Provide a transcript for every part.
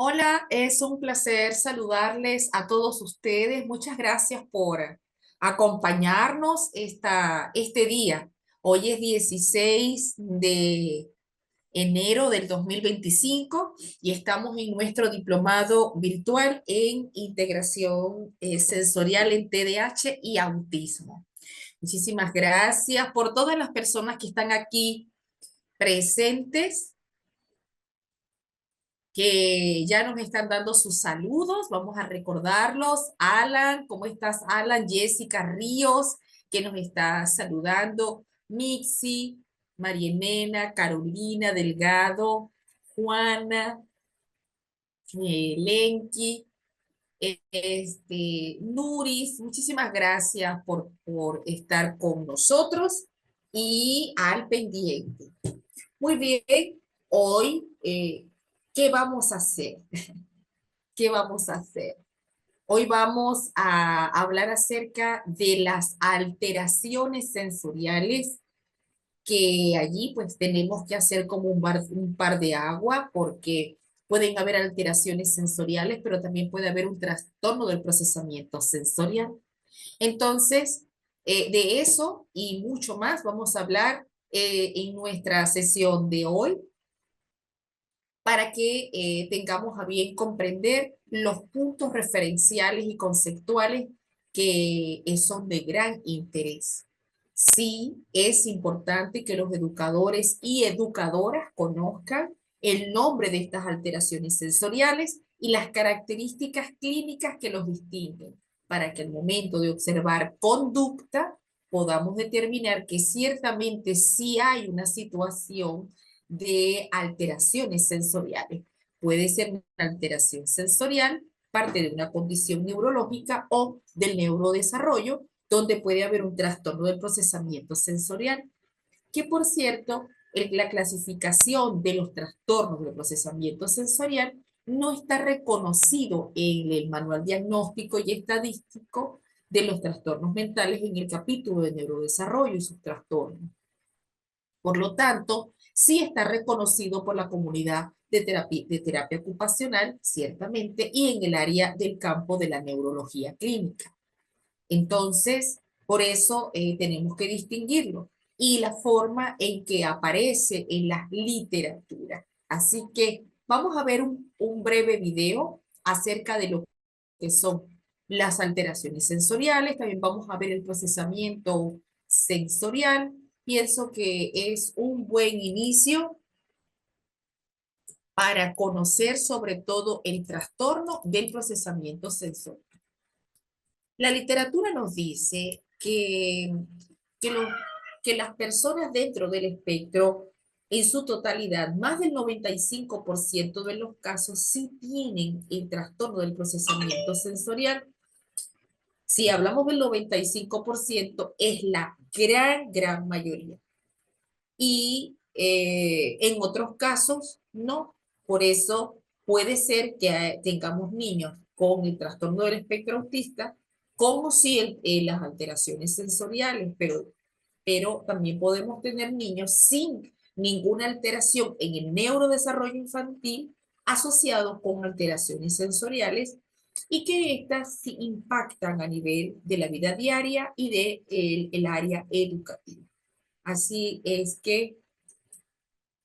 Hola, es un placer saludarles a todos ustedes. Muchas gracias por acompañarnos este día. Hoy es 16 de enero del 2025 y estamos en nuestro diplomado virtual en integración sensorial en TDAH y autismo. Muchísimas gracias por todas las personas que están aquí presentes, que ya nos están dando sus saludos. Vamos a recordarlos. Alan, ¿cómo estás, Alan? Jessica Ríos, que nos está saludando. Mixi, Marielena, Carolina Delgado, Juana, Lenki, Nuris. Muchísimas gracias por estar con nosotros y al pendiente. Muy bien, hoy, ¿qué vamos a hacer? ¿Qué vamos a hacer? Hoy vamos a hablar acerca de las alteraciones sensoriales que allí pues tenemos que hacer como un par de agua porque pueden haber alteraciones sensoriales, pero también puede haber un trastorno del procesamiento sensorial. Entonces, de eso y mucho más vamos a hablar en nuestra sesión de hoy para que tengamos a bien comprender los puntos referenciales y conceptuales que son de gran interés. Sí, es importante que los educadores y educadoras conozcan el nombre de estas alteraciones sensoriales y las características clínicas que los distinguen, para que al momento de observar conducta podamos determinar que ciertamente sí hay una situación de alteraciones sensoriales. Puede ser una alteración sensorial, parte de una condición neurológica o del neurodesarrollo, donde puede haber un trastorno del procesamiento sensorial, que por cierto, la clasificación de los trastornos del procesamiento sensorial no está reconocido en el manual diagnóstico y estadístico de los trastornos mentales en el capítulo de neurodesarrollo y sus trastornos. Por lo tanto, sí está reconocido por la comunidad de terapia ocupacional, ciertamente, y en el área del campo de la neurología clínica. Entonces, por eso tenemos que distinguirlo y la forma en que aparece en la literatura. Así que vamos a ver un breve video acerca de lo que son las alteraciones sensoriales. También vamos a ver el procesamiento sensorial. Pienso que es un buen inicio para conocer sobre todo el trastorno del procesamiento sensorial. La literatura nos dice que, lo- que las personas dentro del espectro, en su totalidad, más del 95% de los casos sí tienen el trastorno del procesamiento sensorial. Si hablamos del 95%, es la gran mayoría. Y en otros casos, no. Por eso puede ser que tengamos niños con el trastorno del espectro autista, como si las alteraciones sensoriales, pero también podemos tener niños sin ninguna alteración en el neurodesarrollo infantil asociados con alteraciones sensoriales y que éstas sí impactan a nivel de la vida diaria y de el área educativa. Así es que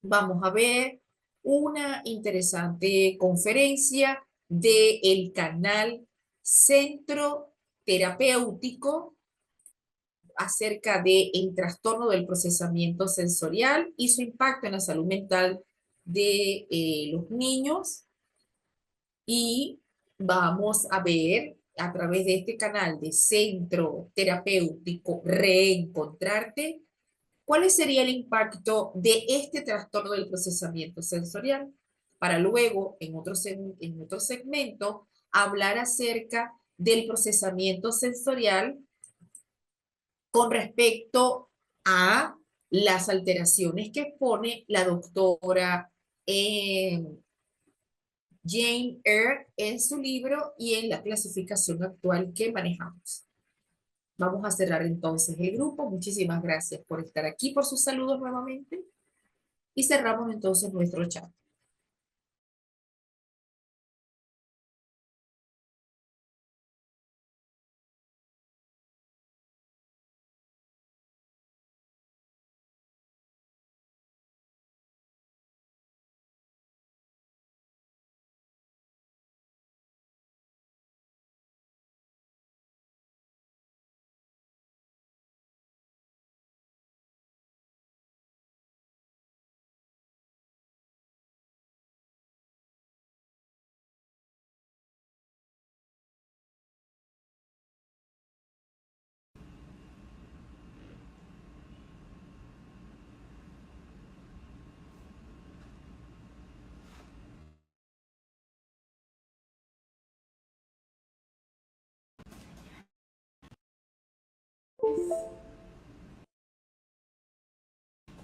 vamos a ver una interesante conferencia del canal Centro Terapéutico acerca del trastorno del procesamiento sensorial y su impacto en la salud mental de los niños. Y vamos a ver a través de este canal de Centro Terapéutico Reencontrarte, ¿cuál sería el impacto de este trastorno del procesamiento sensorial? Para luego, en otro segmento, hablar acerca del procesamiento sensorial con respecto a las alteraciones que expone la doctora Jane Eyre en su libro y en la clasificación actual que manejamos. Vamos a cerrar entonces el grupo. Muchísimas gracias por estar aquí, por sus saludos nuevamente. Y cerramos entonces nuestro chat.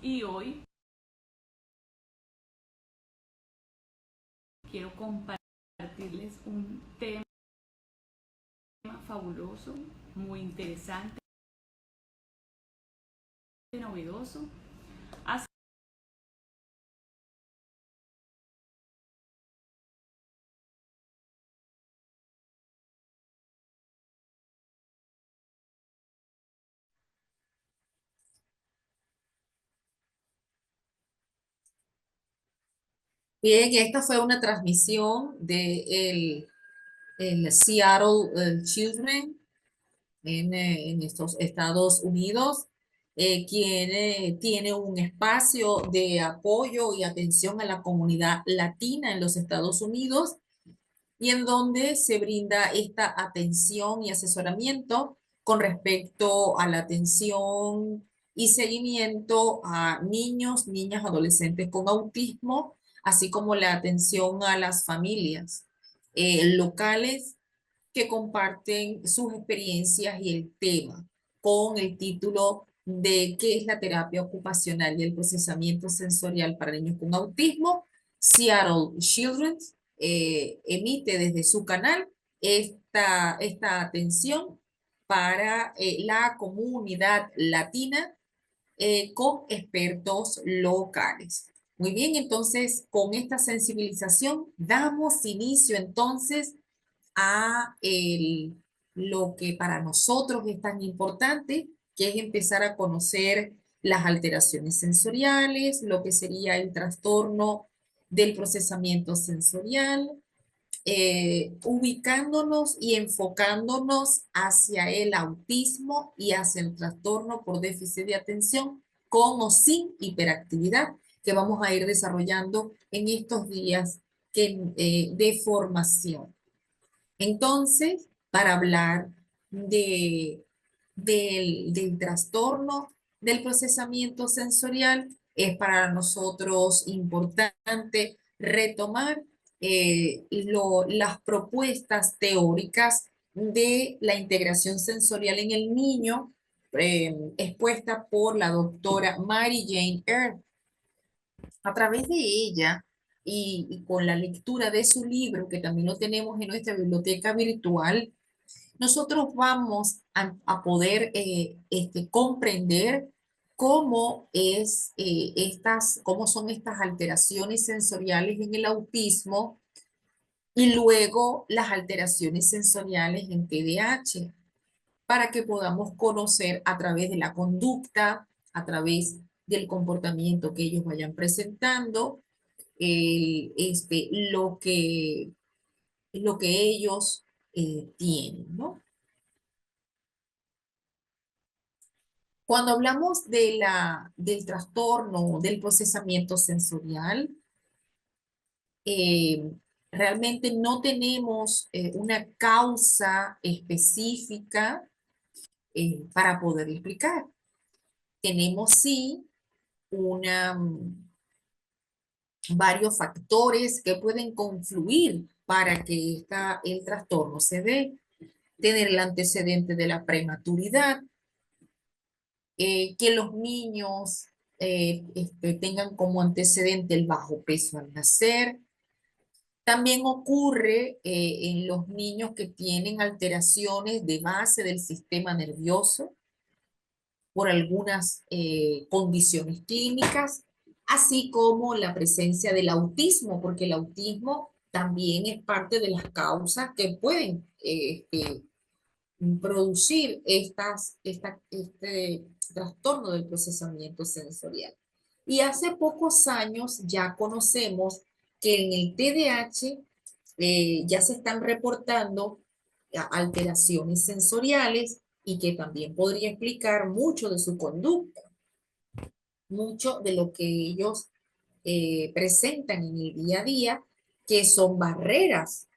Y hoy quiero compartirles un tema fabuloso, muy interesante, novedoso, Bien, esta fue una transmisión de el Seattle Children en estos Estados Unidos, quien tiene un espacio de apoyo y atención a la comunidad latina en los Estados Unidos y en donde se brinda esta atención y asesoramiento con respecto a la atención y seguimiento a niños, niñas, adolescentes con autismo, así como la atención a las familias locales que comparten sus experiencias y el tema con el título de ¿qué es la terapia ocupacional y el procesamiento sensorial para niños con autismo? Seattle Children emite desde su canal esta atención para la comunidad latina con expertos locales. Muy bien, entonces con esta sensibilización damos inicio entonces a lo que para nosotros es tan importante, que es empezar a conocer las alteraciones sensoriales, lo que sería el trastorno del procesamiento sensorial, ubicándonos y enfocándonos hacia el autismo y hacia el trastorno por déficit de atención con o sin hiperactividad que vamos a ir desarrollando en estos días de formación. Entonces, para hablar de, del trastorno del procesamiento sensorial, es para nosotros importante retomar las propuestas teóricas de la integración sensorial en el niño, expuesta por la doctora Mary Jane Earp. A través de ella y con la lectura de su libro, que también lo tenemos en nuestra biblioteca virtual, nosotros vamos poder comprender cómo son estas alteraciones sensoriales en el autismo y luego las alteraciones sensoriales en TDAH, para que podamos conocer a través de la conducta, a través del comportamiento que ellos vayan presentando, lo que ellos tienen, ¿no? Cuando hablamos del trastorno del procesamiento sensorial, eh, realmente no tenemos una causa específica para poder explicar. Tenemos sí una, varios factores que pueden confluir para que el trastorno se dé. Tener el antecedente de la prematuridad, que los niños tengan como antecedente el bajo peso al nacer. También ocurre en los niños que tienen alteraciones de base del sistema nervioso por algunas condiciones clínicas, así como la presencia del autismo, porque el autismo también es parte de las causas que pueden producir este trastorno del procesamiento sensorial. Y hace pocos años ya conocemos que en el TDAH ya se están reportando alteraciones sensoriales y que también podría explicar mucho de su conducta, mucho de lo que ellos presentan en el día a día, que son barreras,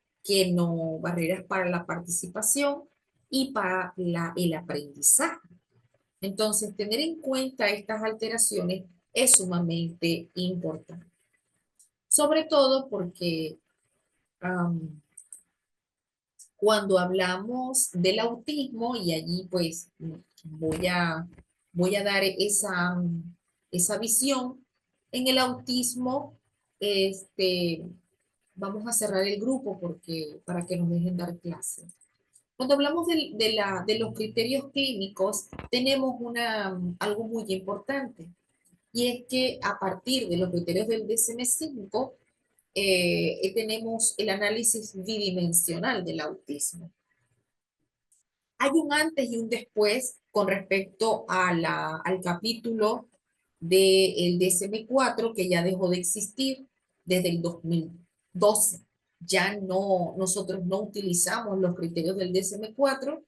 barreras para la participación y para el aprendizaje. Entonces, tener en cuenta estas alteraciones es sumamente importante, sobre todo porque um, Cuando hablamos del autismo, y allí pues voy a, voy a dar esa visión, en el autismo, este, vamos a cerrar el grupo porque, para que nos dejen dar clase. Cuando hablamos de los criterios clínicos, tenemos algo muy importante, y es que a partir de los criterios del DSM-5, tenemos el análisis bidimensional del autismo. Hay un antes y un después con respecto al capítulo del DSM-4, que ya dejó de existir desde el 2012. Ya no, nosotros no utilizamos los criterios del DSM-4,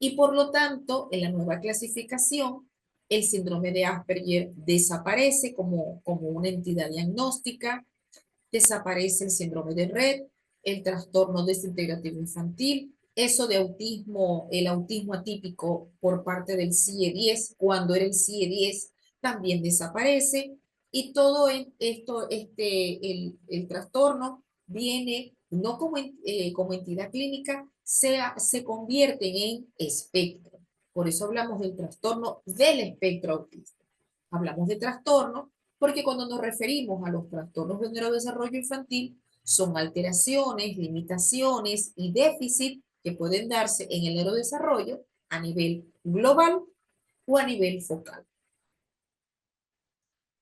y por lo tanto, en la nueva clasificación, el síndrome de Asperger desaparece como una entidad diagnóstica, desaparece el síndrome de Rett, el trastorno desintegrativo infantil, eso de autismo, el autismo atípico por parte del CIE-10, cuando era el CIE-10, también desaparece, y todo esto, el trastorno viene no como entidad clínica, se convierte en espectro. Por eso hablamos del trastorno del espectro autista. Hablamos de trastorno porque cuando nos referimos a los trastornos del neurodesarrollo infantil, son alteraciones, limitaciones y déficit que pueden darse en el neurodesarrollo a nivel global o a nivel focal.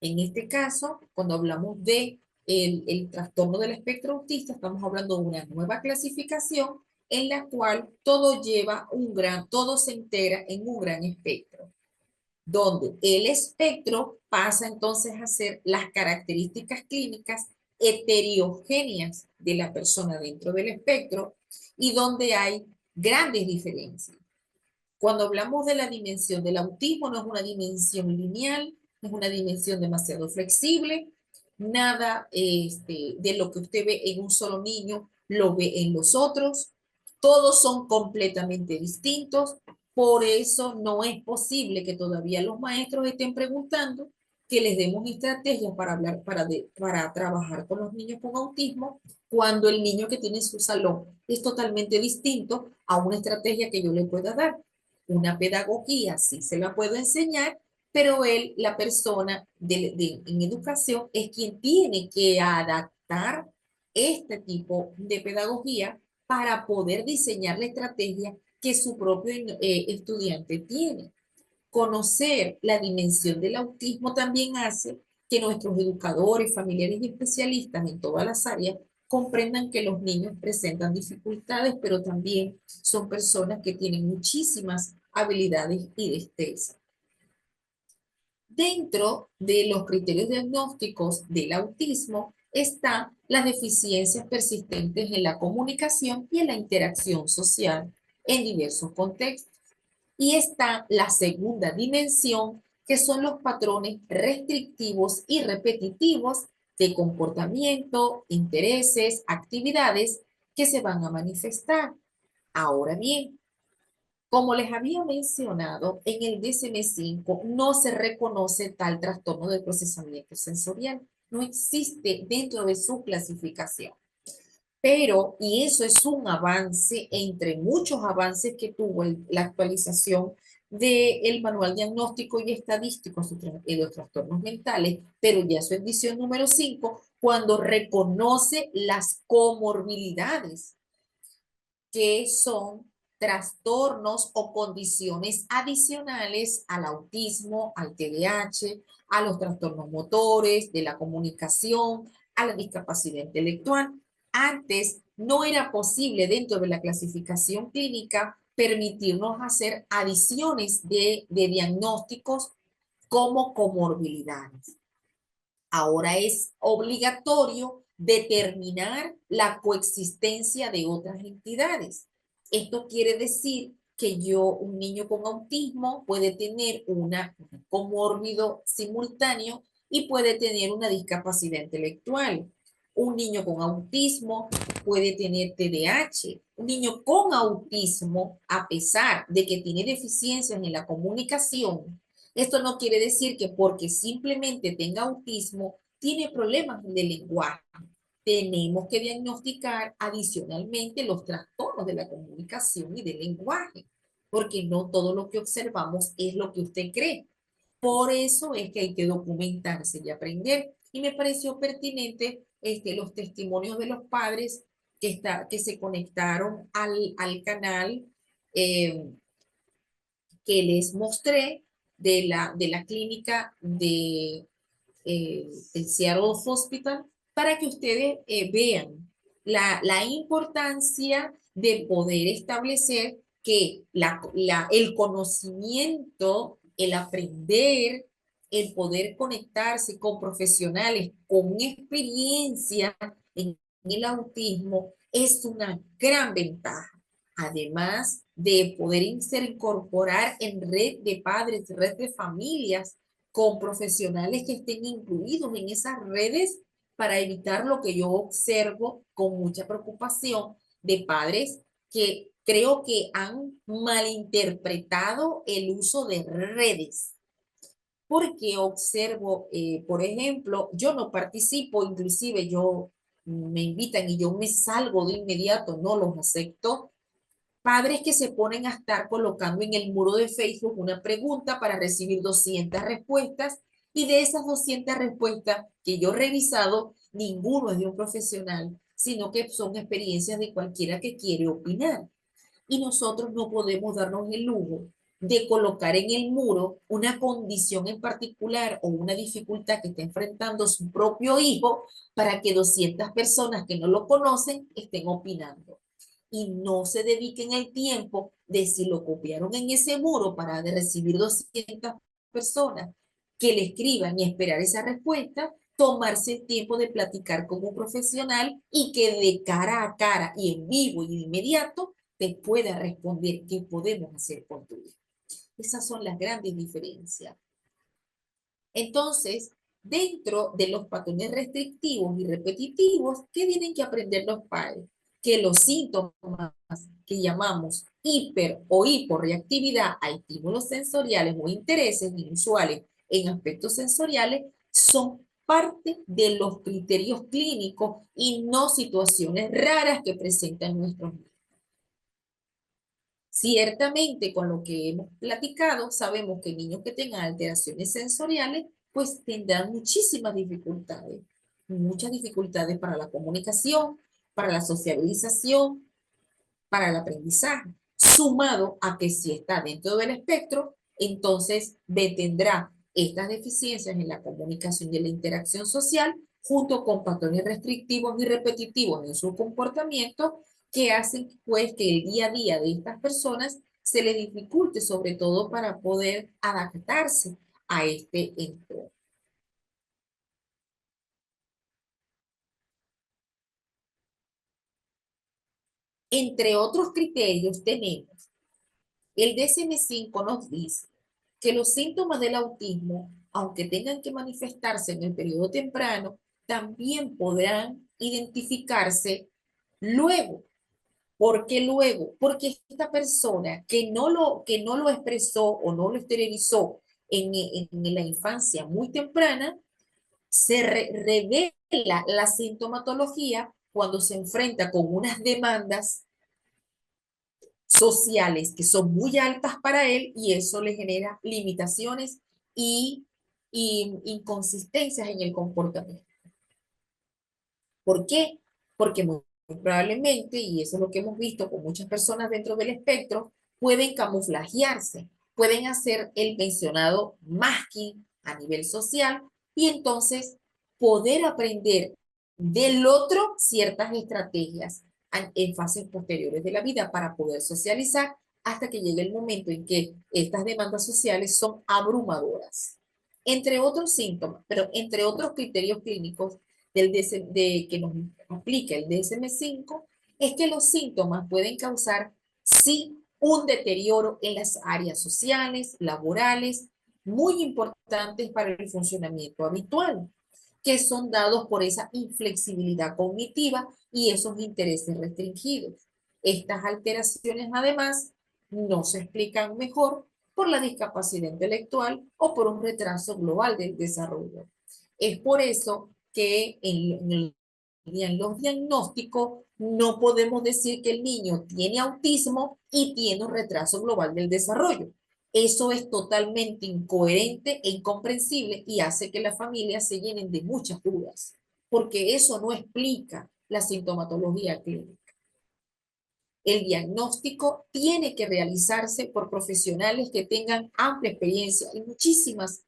En este caso, cuando hablamos de el trastorno del espectro autista, estamos hablando de una nueva clasificación en la cual todo se integra en un gran espectro, donde el espectro pasa entonces a ser las características clínicas heterogéneas de la persona dentro del espectro, y donde hay grandes diferencias. Cuando hablamos de la dimensión del autismo, no es una dimensión lineal, no es una dimensión demasiado flexible, nada de lo que usted ve en un solo niño lo ve en los otros, todos son completamente distintos. Por eso no es posible que todavía los maestros estén preguntando que les demos estrategias para trabajar con los niños con autismo, cuando el niño que tiene en su salón es totalmente distinto a una estrategia que yo le pueda dar. Una pedagogía sí se la puedo enseñar, pero la persona en educación, es quien tiene que adaptar este tipo de pedagogía para poder diseñar la estrategia que su propio estudiante tiene. Conocer la dimensión del autismo también hace que nuestros educadores, familiares y especialistas en todas las áreas comprendan que los niños presentan dificultades, pero también son personas que tienen muchísimas habilidades y destrezas. Dentro de los criterios diagnósticos del autismo están las deficiencias persistentes en la comunicación y en la interacción social en diversos contextos. Y está la segunda dimensión, que son los patrones restrictivos y repetitivos de comportamiento, intereses, actividades que se van a manifestar. Ahora bien, como les había mencionado, en el DSM-5 no se reconoce tal trastorno de procesamiento sensorial. No existe dentro de su clasificación. Pero, y eso es un avance entre muchos avances que tuvo la actualización del Manual Diagnóstico y Estadístico de los Trastornos Mentales, pero ya su edición número 5, cuando reconoce las comorbilidades, que son trastornos o condiciones adicionales al autismo, al TDAH, a los trastornos motores, de la comunicación, a la discapacidad intelectual. Antes no era posible dentro de la clasificación clínica permitirnos hacer adiciones de diagnósticos como comorbilidades. Ahora es obligatorio determinar la coexistencia de otras entidades. Esto quiere decir que un niño con autismo puede tener un comórbido simultáneo y puede tener una discapacidad intelectual. Un niño con autismo puede tener TDAH. Un niño con autismo, a pesar de que tiene deficiencias en la comunicación, esto no quiere decir que porque simplemente tenga autismo, tiene problemas de lenguaje. tenemos que diagnosticar adicionalmente los trastornos de la comunicación y del lenguaje, porque no todo lo que observamos es lo que usted cree. Por eso es que hay que documentarse y aprender. Y me pareció pertinente los testimonios de los padres que se conectaron al canal eh, que les mostré de la clínica del Seattle Hospital para que ustedes vean la importancia de poder establecer que el conocimiento, el aprender, el poder conectarse con profesionales con experiencia en el autismo es una gran ventaja. Además de poder incorporar en red de padres, red de familias, con profesionales que estén incluidos en esas redes para evitar lo que yo observo con mucha preocupación de padres que creo que han malinterpretado el uso de redes. Porque observo, por ejemplo, yo no participo, inclusive yo me invitan y yo me salgo de inmediato, no los acepto. Padres que se ponen a estar colocando en el muro de Facebook una pregunta para recibir 200 respuestas y de esas 200 respuestas que yo he revisado, ninguno es de un profesional, sino que son experiencias de cualquiera que quiere opinar. Y nosotros no podemos darnos el lujo de colocar en el muro una condición en particular o una dificultad que está enfrentando su propio hijo para que 200 personas que no lo conocen estén opinando y no se dediquen el tiempo de si lo copiaron en ese muro para de recibir 200 personas que le escriban y esperar esa respuesta, tomarse el tiempo de platicar con un profesional y que de cara a cara y en vivo y de inmediato te pueda responder qué podemos hacer por tu hijo. Esas son las grandes diferencias. Entonces, dentro de los patrones restrictivos y repetitivos, ¿qué tienen que aprender los padres? Que los síntomas que llamamos hiper o hiporreactividad a estímulos sensoriales o intereses inusuales en aspectos sensoriales son parte de los criterios clínicos y no situaciones raras que presentan nuestros niños. Ciertamente, con lo que hemos platicado, sabemos que niños que tengan alteraciones sensoriales, pues tendrán muchas dificultades para la comunicación, para la sociabilización, para el aprendizaje, sumado a que si está dentro del espectro, entonces tendrá estas deficiencias en la comunicación y en la interacción social, junto con patrones restrictivos y repetitivos en su comportamiento, que hacen pues que el día a día de estas personas se les dificulte, sobre todo para poder adaptarse a este entorno. Entre otros criterios tenemos, el DSM-5 nos dice que los síntomas del autismo, aunque tengan que manifestarse en el periodo temprano, también podrán identificarse luego. ¿Por qué luego? Porque esta persona que no lo expresó o no lo exteriorizó en la infancia muy temprana, revela la sintomatología cuando se enfrenta con unas demandas sociales que son muy altas para él y eso le genera limitaciones y inconsistencias en el comportamiento. ¿Por qué? Porque muy probablemente, y eso es lo que hemos visto con muchas personas dentro del espectro, pueden camuflajearse, pueden hacer el mencionado masking a nivel social y entonces poder aprender del otro ciertas estrategias en fases posteriores de la vida para poder socializar hasta que llegue el momento en que estas demandas sociales son abrumadoras. Entre otros síntomas, pero entre otros criterios clínicos que nos aplica el DSM-5, es que los síntomas pueden causar, sí, un deterioro en las áreas sociales, laborales, muy importantes para el funcionamiento habitual, que son dados por esa inflexibilidad cognitiva y esos intereses restringidos. Estas alteraciones, además, no se explican mejor por la discapacidad intelectual o por un retraso global del desarrollo. Es por eso que en en los diagnósticos, no podemos decir que el niño tiene autismo y tiene un retraso global del desarrollo. Eso es totalmente incoherente e incomprensible y hace que las familias se llenen de muchas dudas, porque eso no explica la sintomatología clínica. El diagnóstico tiene que realizarse por profesionales que tengan amplia experiencia y muchísimos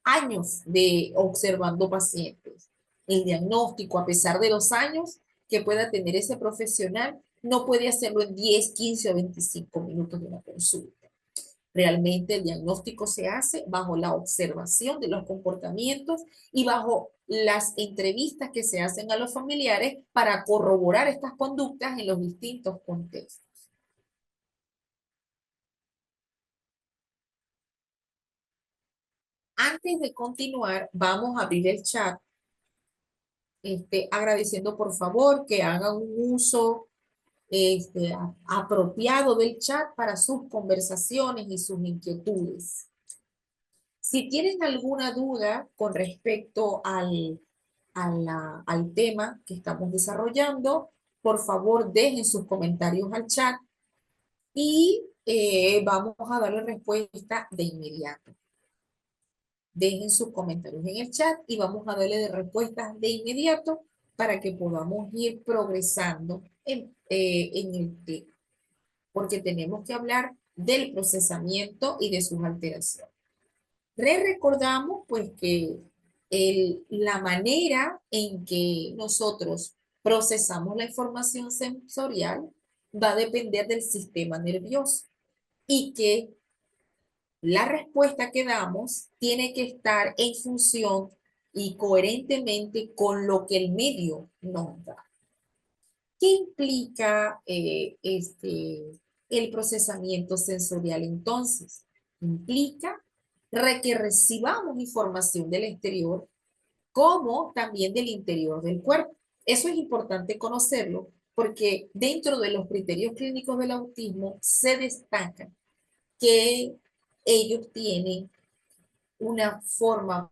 años de observando pacientes. El diagnóstico, a pesar de los años que pueda tener ese profesional, no puede hacerlo en 10, 15 o 25 minutos de una consulta. Realmente el diagnóstico se hace bajo la observación de los comportamientos y bajo las entrevistas que se hacen a los familiares para corroborar estas conductas en los distintos contextos. Antes de continuar, vamos a abrir el chat, agradeciendo por favor que hagan un uso apropiado del chat para sus conversaciones y sus inquietudes. Si tienen alguna duda con respecto al tema que estamos desarrollando, por favor dejen sus comentarios al chat y vamos a darle respuesta de inmediato. Dejen sus comentarios en el chat y vamos a darle de respuestas de inmediato para que podamos ir progresando en el tema, porque tenemos que hablar del procesamiento y de sus alteraciones. Recordamos pues que la manera en que nosotros procesamos la información sensorial va a depender del sistema nervioso y que la respuesta que damos tiene que estar en función y coherentemente con lo que el medio nos da. ¿Qué implica el procesamiento sensorial entonces? Implica que recibamos información del exterior como también del interior del cuerpo. Eso es importante conocerlo porque dentro de los criterios clínicos del autismo se destaca que ellos tienen una forma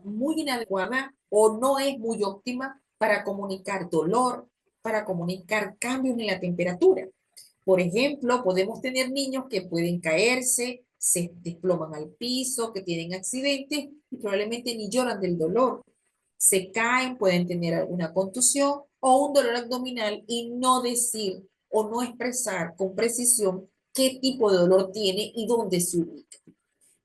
muy inadecuada o no es muy óptima para comunicar dolor, para comunicar cambios en la temperatura. Por ejemplo, podemos tener niños que pueden caerse, se desploman al piso, que tienen accidentes y probablemente ni lloran del dolor. Se caen, pueden tener alguna contusión o un dolor abdominal y no decir o no expresar con precisión qué tipo de dolor tiene y dónde se ubica.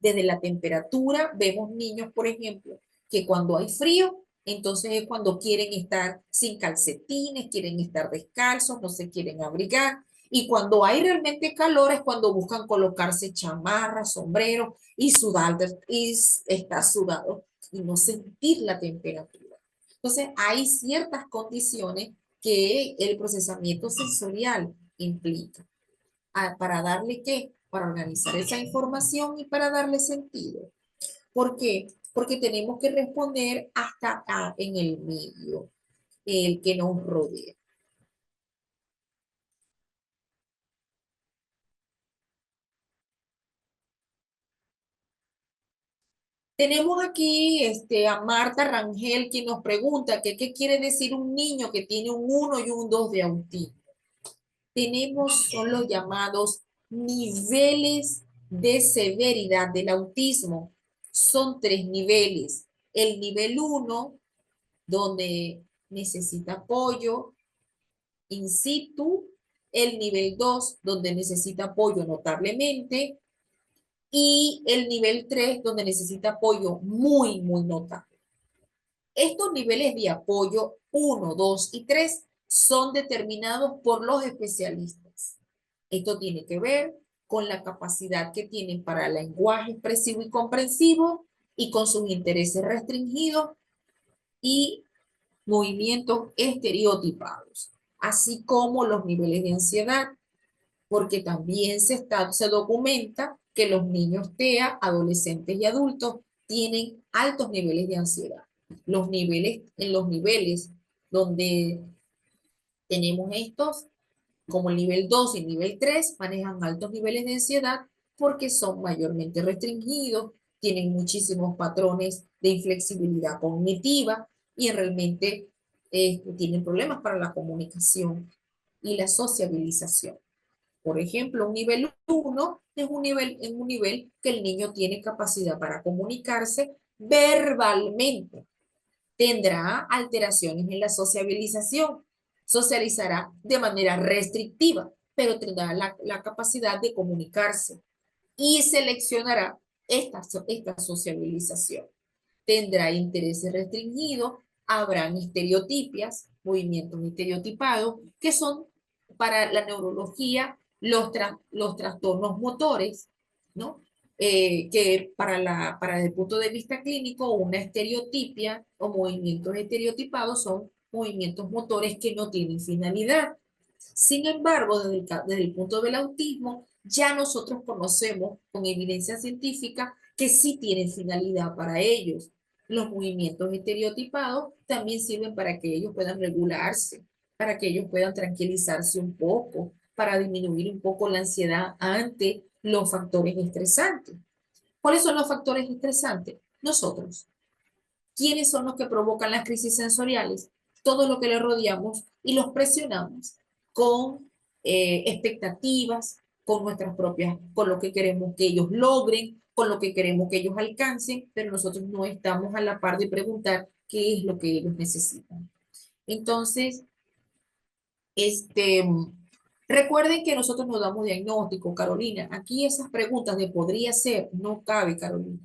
Desde la temperatura, vemos niños, por ejemplo, que cuando hay frío, entonces es cuando quieren estar sin calcetines, quieren estar descalzos, no se quieren abrigar. Y cuando hay realmente calor es cuando buscan colocarse chamarras, sombreros y sudar, y estar sudado y no sentir la temperatura. Entonces hay ciertas condiciones que el procesamiento sensorial implica para darle qué, para organizar esa información y para darle sentido. ¿Por qué? Porque tenemos que responder hasta en el medio, el que nos rodea. Tenemos aquí a Marta Rangel, quien nos pregunta que qué quiere decir un niño que tiene un 1 y un 2 de autismo. Tenemos, son los llamados niveles de severidad del autismo. Son 3 niveles. El nivel 1, donde necesita apoyo in situ. El nivel 2, donde necesita apoyo notablemente. Y el nivel 3, donde necesita apoyo muy, muy notable. Estos niveles de apoyo 1, 2 y 3 son determinados por los especialistas. Esto tiene que ver con la capacidad que tienen para el lenguaje expresivo y comprensivo y con sus intereses restringidos y movimientos estereotipados, así como los niveles de ansiedad, porque también se documenta que los niños TEA, adolescentes y adultos, tienen altos niveles de ansiedad. En los niveles donde tenemos estos, como el nivel 2 y el nivel 3, manejan altos niveles de ansiedad porque son mayormente restringidos, tienen muchísimos patrones de inflexibilidad cognitiva y realmente tienen problemas para la comunicación y la sociabilización. Por ejemplo, un nivel 1 es un nivel que el niño tiene capacidad para comunicarse verbalmente. Tendrá alteraciones en la sociabilización. Socializará de manera restrictiva, pero tendrá la capacidad de comunicarse y seleccionará esta sociabilización. Tendrá intereses restringidos, habrán estereotipias, movimientos estereotipados, que son para la neurología los trastornos motores, ¿no? Que para desde el punto de vista clínico, una estereotipia o movimientos estereotipados son movimientos motores que no tienen finalidad. Sin embargo, desde el punto del autismo, ya nosotros conocemos con evidencia científica que sí tienen finalidad para ellos. Los movimientos estereotipados también sirven para que ellos puedan regularse, para que ellos puedan tranquilizarse un poco, para disminuir un poco la ansiedad ante los factores estresantes. ¿Cuáles son los factores estresantes? Nosotros. ¿Quiénes son los que provocan las crisis sensoriales? Todo lo que le rodeamos y los presionamos con expectativas, con nuestras propias, con lo que queremos que ellos logren, con lo que queremos que ellos alcancen, pero nosotros no estamos a la par de preguntar qué es lo que ellos necesitan. Entonces, este, recuerden que nosotros nos damos diagnóstico, Carolina. Aquí esas preguntas de podría ser, no cabe, Carolina,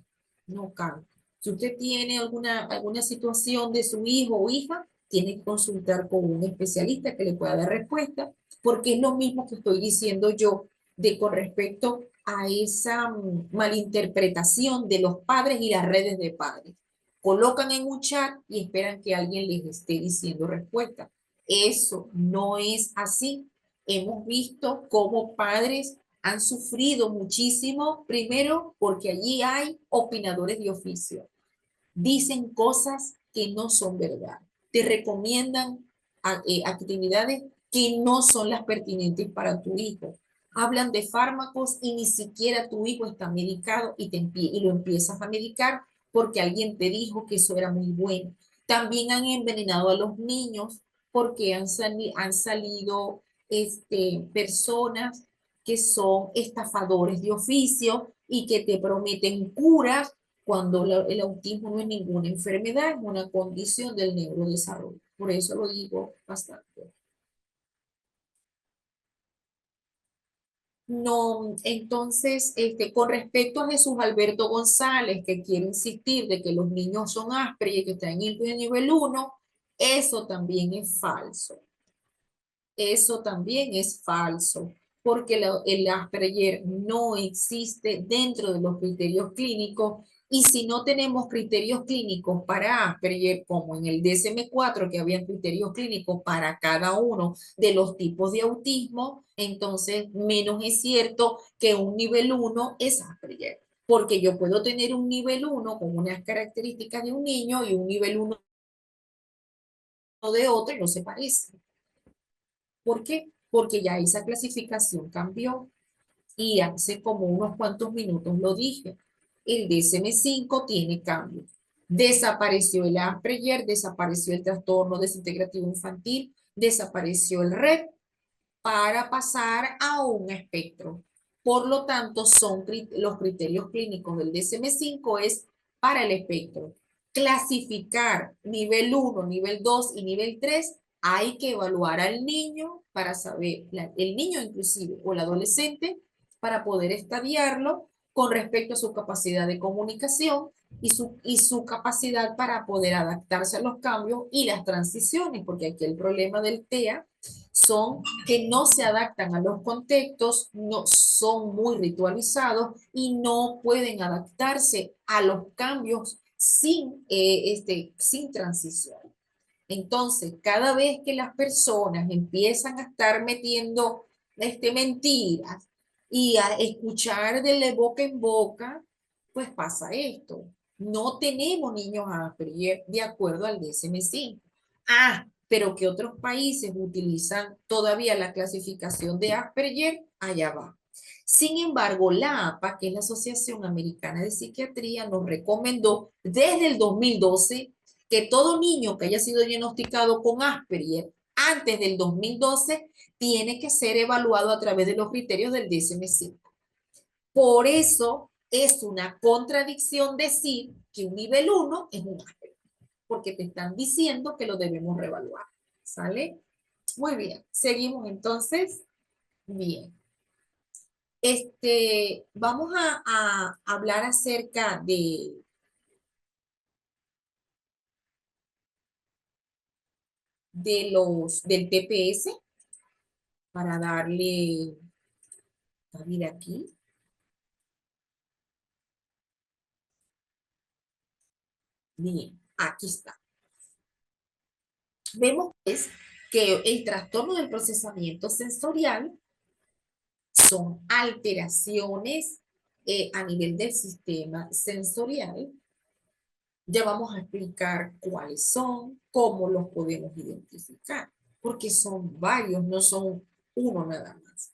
no cabe. Si usted tiene alguna situación de su hijo o hija, tiene que consultar con un especialista que le pueda dar respuesta, porque es lo mismo que estoy diciendo yo con respecto a esa malinterpretación de los padres y las redes de padres. Colocan en un chat y esperan que alguien les esté diciendo respuesta. Eso no es así. Hemos visto cómo padres han sufrido muchísimo, primero porque allí hay opinadores de oficio. Dicen cosas que no son verdad. Te recomiendan actividades que no son las pertinentes para tu hijo. Hablan de fármacos y ni siquiera tu hijo está medicado y lo empiezas a medicar porque alguien te dijo que eso era muy bueno. También han envenenado a los niños porque han salido personas que son estafadores de oficio y que te prometen curas cuando el autismo no es ninguna enfermedad, es una condición del neurodesarrollo. Por eso lo digo bastante. No, entonces, con respecto a Jesús Alberto González, que quiere insistir de que los niños son ásperos y que están en el nivel 1, eso también es falso. Eso también es falso, porque el Asperger no existe dentro de los criterios clínicos y si no tenemos criterios clínicos para Asperger, como en el DSM-4, que había criterios clínicos para cada uno de los tipos de autismo, entonces menos es cierto que un nivel 1 es Asperger, porque yo puedo tener un nivel 1 con unas características de un niño y un nivel 1 de otro y no se parecen. ¿Por qué? Porque ya esa clasificación cambió y hace como unos cuantos minutos lo dije. El DSM-5 tiene cambios. Desapareció el Asperger, desapareció el trastorno desintegrativo infantil, desapareció el RED para pasar a un espectro. Por lo tanto, los criterios clínicos del DSM-5 es para el espectro. Clasificar nivel 1, nivel 2 y nivel 3, hay que evaluar al niño para saber, el niño inclusive o el adolescente, para poder estadiarlo con respecto a su capacidad de comunicación y su capacidad para poder adaptarse a los cambios y las transiciones, porque aquí el problema del TEA son que no se adaptan a los contextos, no son muy ritualizados y no pueden adaptarse a los cambios sin transición. Entonces, cada vez que las personas empiezan a estar metiendo mentiras y a escuchar de boca en boca, pues pasa esto. No tenemos niños Asperger de acuerdo al DSM-5. Pero que otros países utilizan todavía la clasificación de Asperger, allá va. Sin embargo, la APA, que es la Asociación Americana de Psiquiatría, nos recomendó desde el 2012 que todo niño que haya sido diagnosticado con Asperger antes del 2012 tiene que ser evaluado a través de los criterios del DSM-5. Por eso es una contradicción decir que un nivel 1 es un Asperger, porque te están diciendo que lo debemos reevaluar. ¿Sale? Muy bien. Seguimos entonces. Bien. Vamos a hablar acerca del TPS para darle cabida aquí. Bien, aquí está. Vemos pues que el trastorno del procesamiento sensorial son alteraciones a nivel del sistema sensorial. Ya vamos a explicar cuáles son, cómo los podemos identificar, porque son varios, no son uno nada más.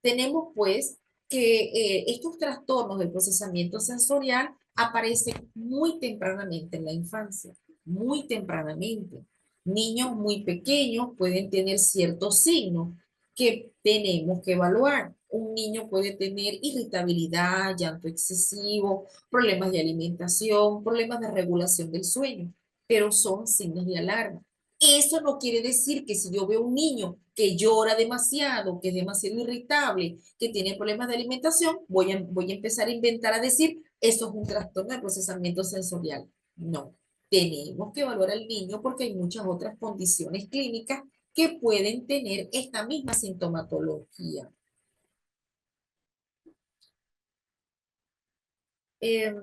Tenemos pues que estos trastornos del procesamiento sensorial aparecen muy tempranamente en la infancia, muy tempranamente. Niños muy pequeños pueden tener ciertos signos que tenemos que evaluar. Un niño puede tener irritabilidad, llanto excesivo, problemas de alimentación, problemas de regulación del sueño, pero son signos de alarma. Eso no quiere decir que si yo veo un niño que llora demasiado, que es demasiado irritable, que tiene problemas de alimentación, voy a empezar a inventar a decir, eso es un trastorno de procesamiento sensorial. No, tenemos que evaluar al niño porque hay muchas otras condiciones clínicas que pueden tener esta misma sintomatología. Eh,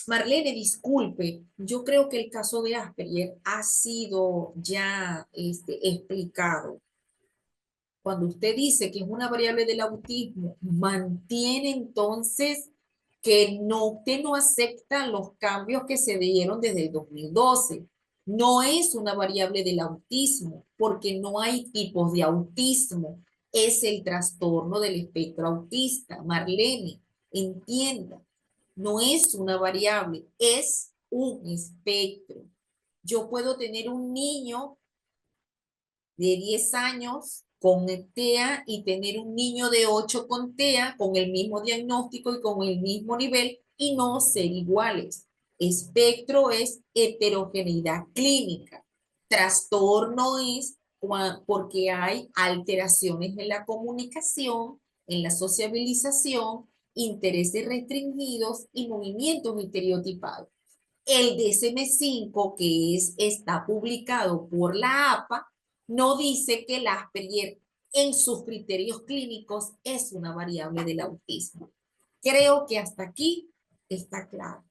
Marlene, disculpe, yo creo que el caso de Asperger ha sido ya explicado. Cuando usted dice que es una variable del autismo, mantiene entonces que no, usted no acepta los cambios que se dieron desde el 2012. No es una variable del autismo, porque no hay tipos de autismo. Es el trastorno del espectro autista. Marlene, entienda, no es una variable, es un espectro. Yo puedo tener un niño de 10 años con TEA y tener un niño de 8 con TEA, con el mismo diagnóstico y con el mismo nivel y no ser iguales. Espectro es heterogeneidad clínica. Trastorno es porque hay alteraciones en la comunicación, en la sociabilización, intereses restringidos y movimientos estereotipados. El DSM-5, que está publicado por la APA, no dice que el Asperger en sus criterios clínicos es una variable del autismo. Creo que hasta aquí está claro.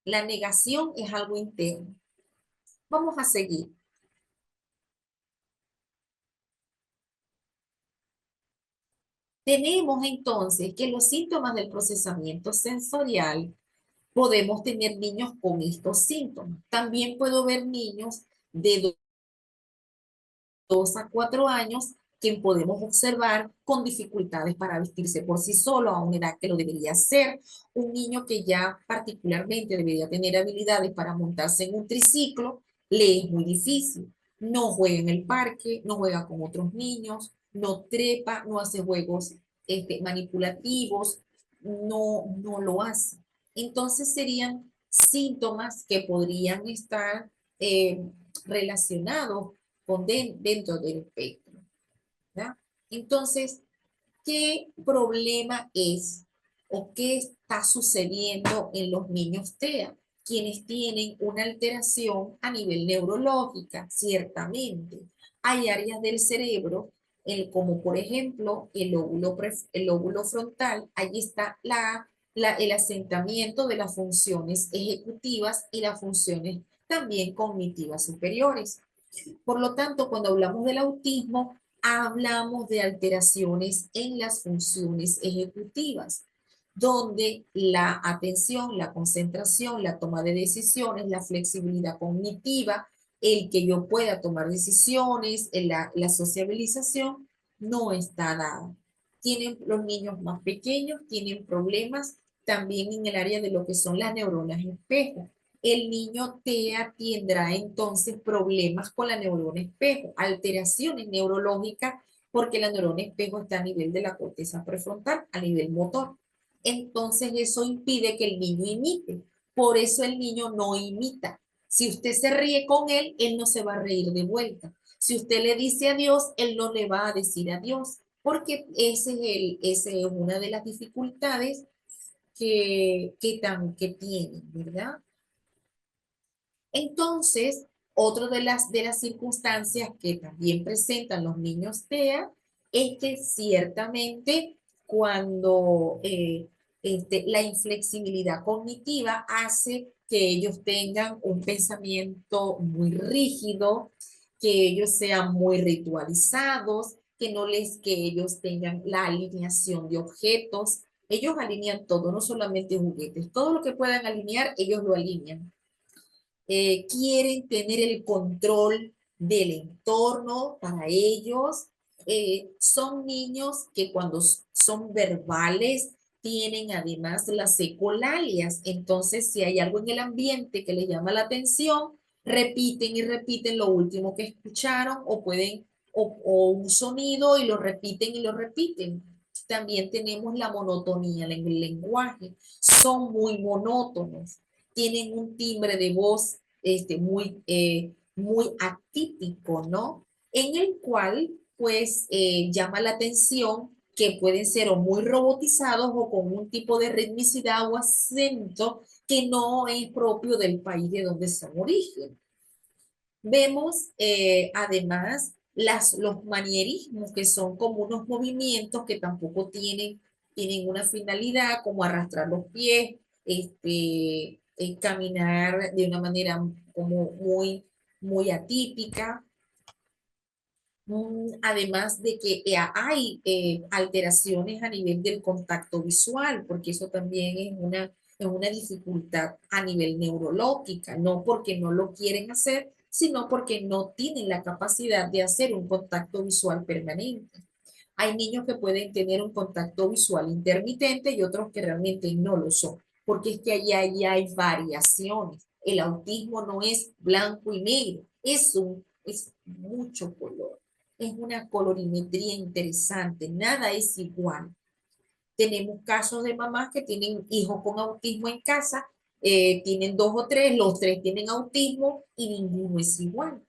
La negación es algo interno. Vamos a seguir. Tenemos entonces que los síntomas del procesamiento sensorial podemos tener niños con estos síntomas. También puedo ver niños de 2 a 4 años que podemos observar con dificultades para vestirse por sí solo a una edad que lo debería hacer. Un niño que ya particularmente debería tener habilidades para montarse en un triciclo, le es muy difícil. No juega en el parque, no juega con otros niños, no trepa, no hace juegos manipulativos, no lo hace. Entonces serían síntomas que podrían estar relacionados con dentro del espectro. ¿Ya? Entonces, ¿qué problema es o qué está sucediendo en los niños TEA? Quienes tienen una alteración a nivel neurológica, ciertamente. Hay áreas del cerebro, como por ejemplo el lóbulo frontal, allí está el asentamiento de las funciones ejecutivas y las funciones también cognitivas superiores. Por lo tanto, cuando hablamos del autismo, hablamos de alteraciones en las funciones ejecutivas, donde la atención, la concentración, la toma de decisiones, la flexibilidad cognitiva, el que yo pueda tomar decisiones, la sociabilización, no está dada. Tienen los niños más pequeños, tienen problemas también en el área de lo que son las neuronas espejo. el niño TEA tendrá entonces problemas con la neurona espejo, alteraciones neurológicas, porque la neurona espejo está a nivel de la corteza prefrontal, a nivel motor. Entonces eso impide que el niño imite. Por eso el niño no imita. Si usted se ríe con él, él no se va a reír de vuelta. Si usted le dice adiós, él no le va a decir adiós, porque ese es una de las dificultades que tienen, ¿verdad? Entonces, otra de las circunstancias que también presentan los niños TEA es que ciertamente cuando la inflexibilidad cognitiva hace que ellos tengan un pensamiento muy rígido, que ellos sean muy ritualizados, que ellos tengan la alineación de objetos. Ellos alinean todo, no solamente juguetes, todo lo que puedan alinear, ellos lo alinean. Quieren tener el control del entorno para ellos. Son niños que cuando son verbales tienen además las ecolalias. Entonces, si hay algo en el ambiente que les llama la atención, repiten y repiten lo último que escucharon o un sonido y lo repiten y lo repiten. También tenemos la monotonía en el lenguaje. Son muy monótonos, tienen un timbre de voz muy atípico, ¿no? En el cual, pues, llama la atención que pueden ser o muy robotizados o con un tipo de ritmicidad o acento que no es propio del país de donde son origen. Vemos además los manierismos, que son como unos movimientos que tampoco tienen una finalidad, como arrastrar los pies, caminar de una manera como muy atípica. Además de que hay alteraciones a nivel del contacto visual, porque eso también es una dificultad a nivel neurológica, no porque no lo quieren hacer, sino porque no tienen la capacidad de hacer un contacto visual permanente. Hay niños que pueden tener un contacto visual intermitente y otros que realmente no lo son, porque es que allá hay variaciones. El autismo no es blanco y negro, es mucho color. Es una colorimetría interesante, nada es igual. Tenemos casos de mamás que tienen hijos con autismo en casa, tienen dos o tres, los tres tienen autismo y ninguno es igual.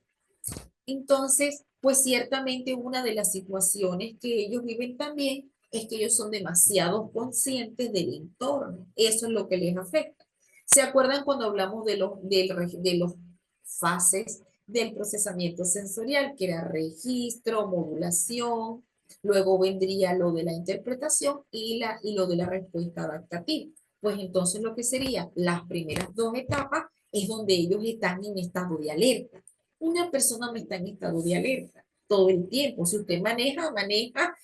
Entonces, pues ciertamente una de las situaciones que ellos viven también es que ellos son demasiado conscientes del entorno. Eso es lo que les afecta. ¿Se acuerdan cuando hablamos de los fases del procesamiento sensorial, que era registro, modulación, luego vendría lo de la interpretación y lo de la respuesta adaptativa? Pues entonces lo que sería las primeras dos etapas es donde ellos están en estado de alerta. Una persona no está en estado de alerta todo el tiempo. Si usted maneja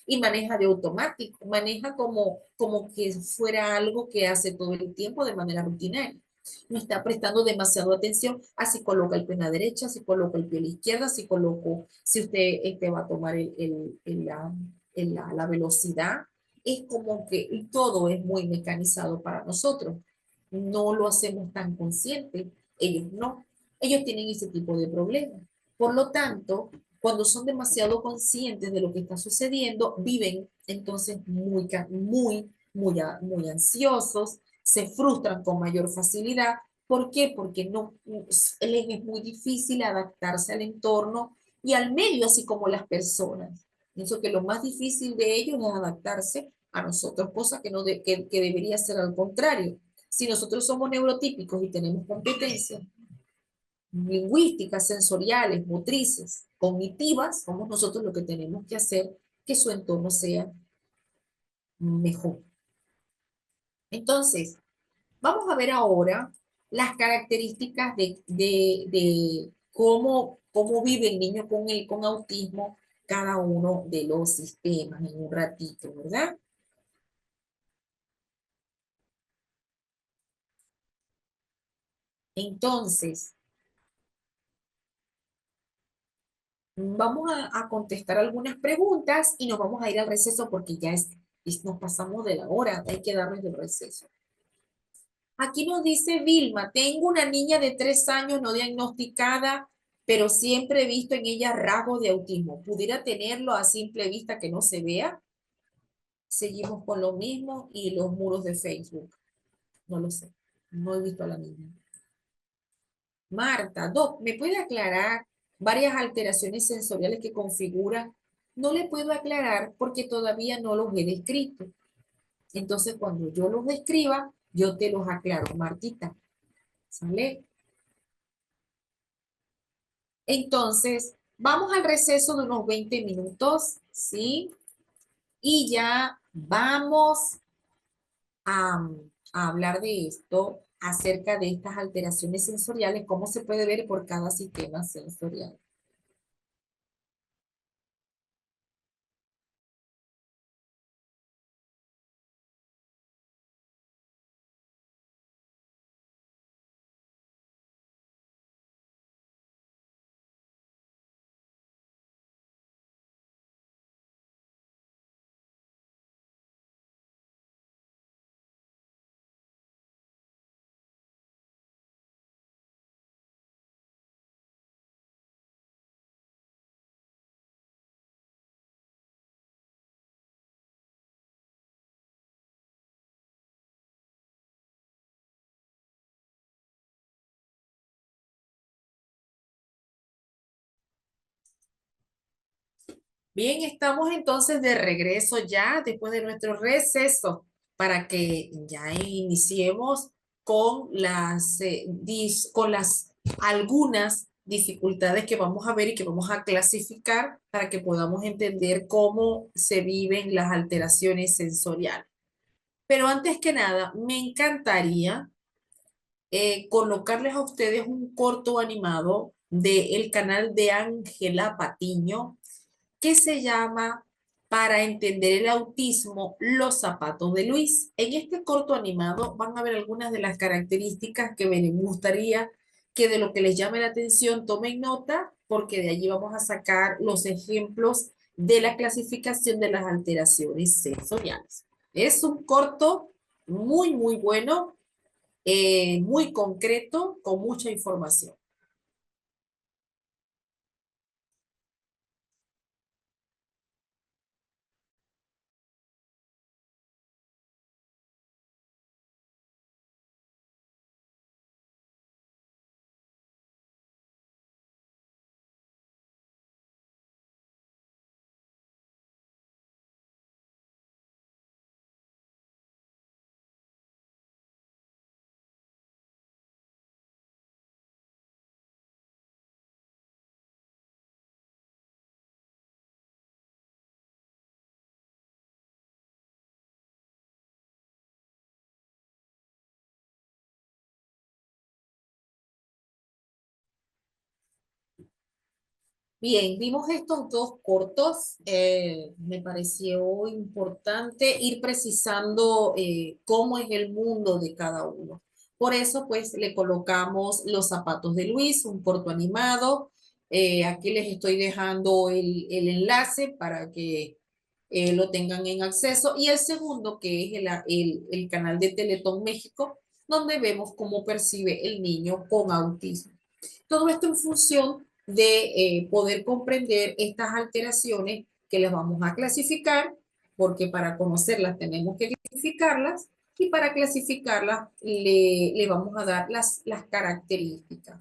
y maneja de automático, maneja como que fuera algo que hace todo el tiempo de manera rutinaria. No está prestando demasiado atención a si coloca el pie en la derecha, si coloca el pie a la izquierda, si usted va a tomar la velocidad. Es como que todo es muy mecanizado para nosotros. No lo hacemos tan consciente. Ellos no. Ellos tienen ese tipo de problemas. Por lo tanto, cuando son demasiado conscientes de lo que está sucediendo, viven entonces muy ansiosos, se frustran con mayor facilidad. ¿Por qué? Porque no, les es muy difícil adaptarse al entorno y al medio, así como las personas. Pienso que lo más difícil de ellos es adaptarse a nosotros, cosa que debería ser al contrario. Si nosotros somos neurotípicos y tenemos competencias lingüísticas, sensoriales, motrices, cognitivas, somos nosotros lo que tenemos que hacer que su entorno sea mejor. Entonces, vamos a ver ahora las características de cómo vive el niño con autismo cada uno de los sistemas en un ratito, ¿verdad? Entonces, vamos a contestar algunas preguntas y nos vamos a ir al receso porque ya nos pasamos de la hora, hay que darles el receso. Aquí nos dice Vilma, tengo una niña de 3 años no diagnosticada, pero siempre he visto en ella rasgos de autismo. ¿Pudiera tenerlo a simple vista que no se vea? Seguimos con lo mismo y los muros de Facebook. No lo sé. No he visto a la niña. Marta, Doc, ¿me puede aclarar varias alteraciones sensoriales que configuran? No le puedo aclarar porque todavía no los he descrito. Entonces, cuando yo los describa, yo te los aclaro, Martita. ¿Sale? Entonces, vamos al receso de unos 20 minutos, ¿sí? Y ya vamos a, a hablar de esto, acerca de estas alteraciones sensoriales, cómo se puede ver por cada sistema sensorial. Bien, estamos entonces de regreso ya después de nuestro receso para que ya iniciemos con con las algunas dificultades que vamos a ver y que vamos a clasificar para que podamos entender cómo se viven las alteraciones sensoriales. Pero antes que nada, me encantaría colocarles a ustedes un corto animado del canal de Ángela Patiño que se llama Para entender el autismo, los zapatos de Luis. En este corto animado van a ver algunas de las características que me gustaría que de lo que les llame la atención tomen nota, porque de allí vamos a sacar los ejemplos de la clasificación de las alteraciones sensoriales. Es un corto muy bueno, muy concreto, con mucha información. Bien, vimos estos dos cortos. Me pareció importante ir precisando cómo es el mundo de cada uno. Por eso, pues, le colocamos Los zapatos de Luis, un corto animado. Aquí les estoy dejando el enlace para que lo tengan en acceso. Y el segundo, que es el canal de Teletón México, donde vemos cómo percibe el niño con autismo. Todo esto en función de poder comprender estas alteraciones que las vamos a clasificar, porque para conocerlas tenemos que clasificarlas y para clasificarlas le vamos a dar las características.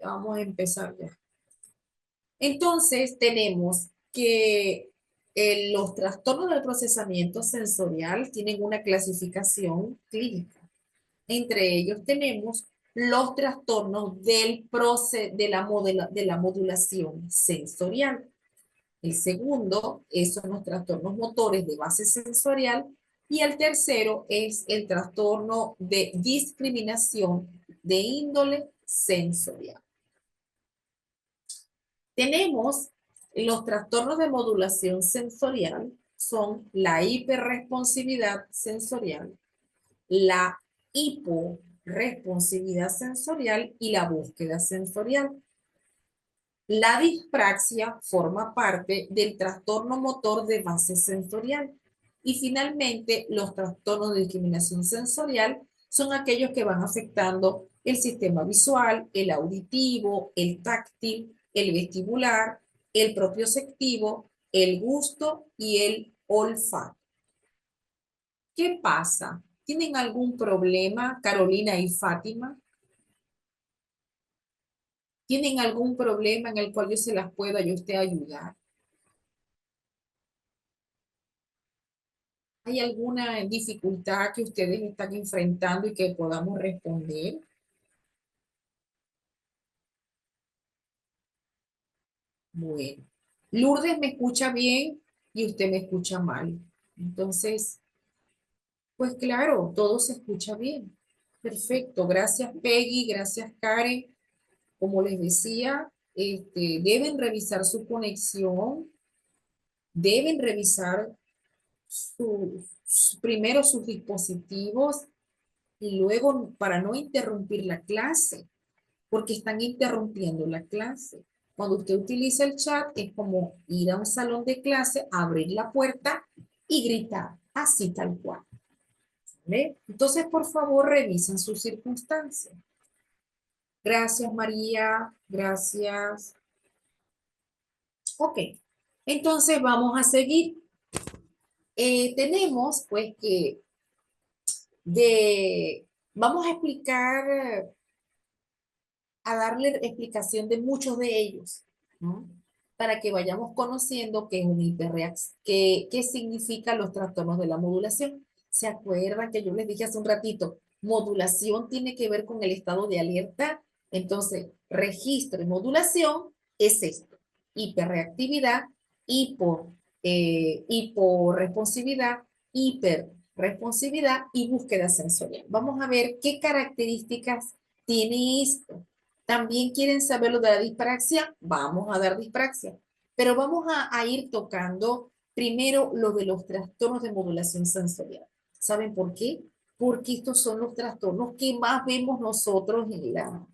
Vamos a empezar ya. Entonces tenemos que los trastornos del procesamiento sensorial tienen una clasificación clínica. Entre ellos tenemos los trastornos de la modulación sensorial. El segundo son los trastornos motores de base sensorial y el tercero es el trastorno de discriminación de índole sensorial. Tenemos los trastornos de modulación sensorial, son la hiperresponsividad sensorial, la hiporresponsividad sensorial y la búsqueda sensorial. La dispraxia forma parte del trastorno motor de base sensorial Y finalmente, los trastornos de discriminación sensorial son aquellos que van afectando el sistema visual, el auditivo, el táctil, el vestibular, el propioceptivo, el gusto y el olfato. ¿Qué pasa? ¿Tienen algún problema, Carolina y Fátima? ¿Tienen algún problema en el cual yo se las pueda yo usted ayudar? ¿Hay alguna dificultad que ustedes están enfrentando y que podamos responder? Bueno, Lourdes me escucha bien y usted me escucha mal. Entonces, pues claro, todo se escucha bien. Perfecto, gracias Peggy, gracias Karen. Como les decía, deben revisar su conexión, deben revisar primero sus dispositivos y luego para no interrumpir la clase, porque están interrumpiendo la clase. Cuando usted utiliza el chat es como ir a un salón de clase, abrir la puerta y gritar, así tal cual. ¿Vale? Entonces, por favor, revisen sus circunstancias. Gracias, María. Gracias. Ok. Entonces, vamos a seguir. Tenemos, pues, que vamos a explicar, a darle explicación de muchos de ellos, ¿no? Para que vayamos conociendo qué es un hiperreacción, qué significan los trastornos de la modulación. ¿Se acuerdan que yo les dije hace un ratito? Modulación tiene que ver con el estado de alerta. Entonces, registro y modulación es esto. Hiperreactividad, hiporresponsividad, hiperresponsividad y búsqueda sensorial. Vamos a ver qué características tiene esto. También quieren saber lo de la dispraxia, vamos a dar dispraxia, pero vamos a ir tocando primero lo de los trastornos de modulación sensorial. ¿Saben por qué? Porque estos son los trastornos que más vemos nosotros en la...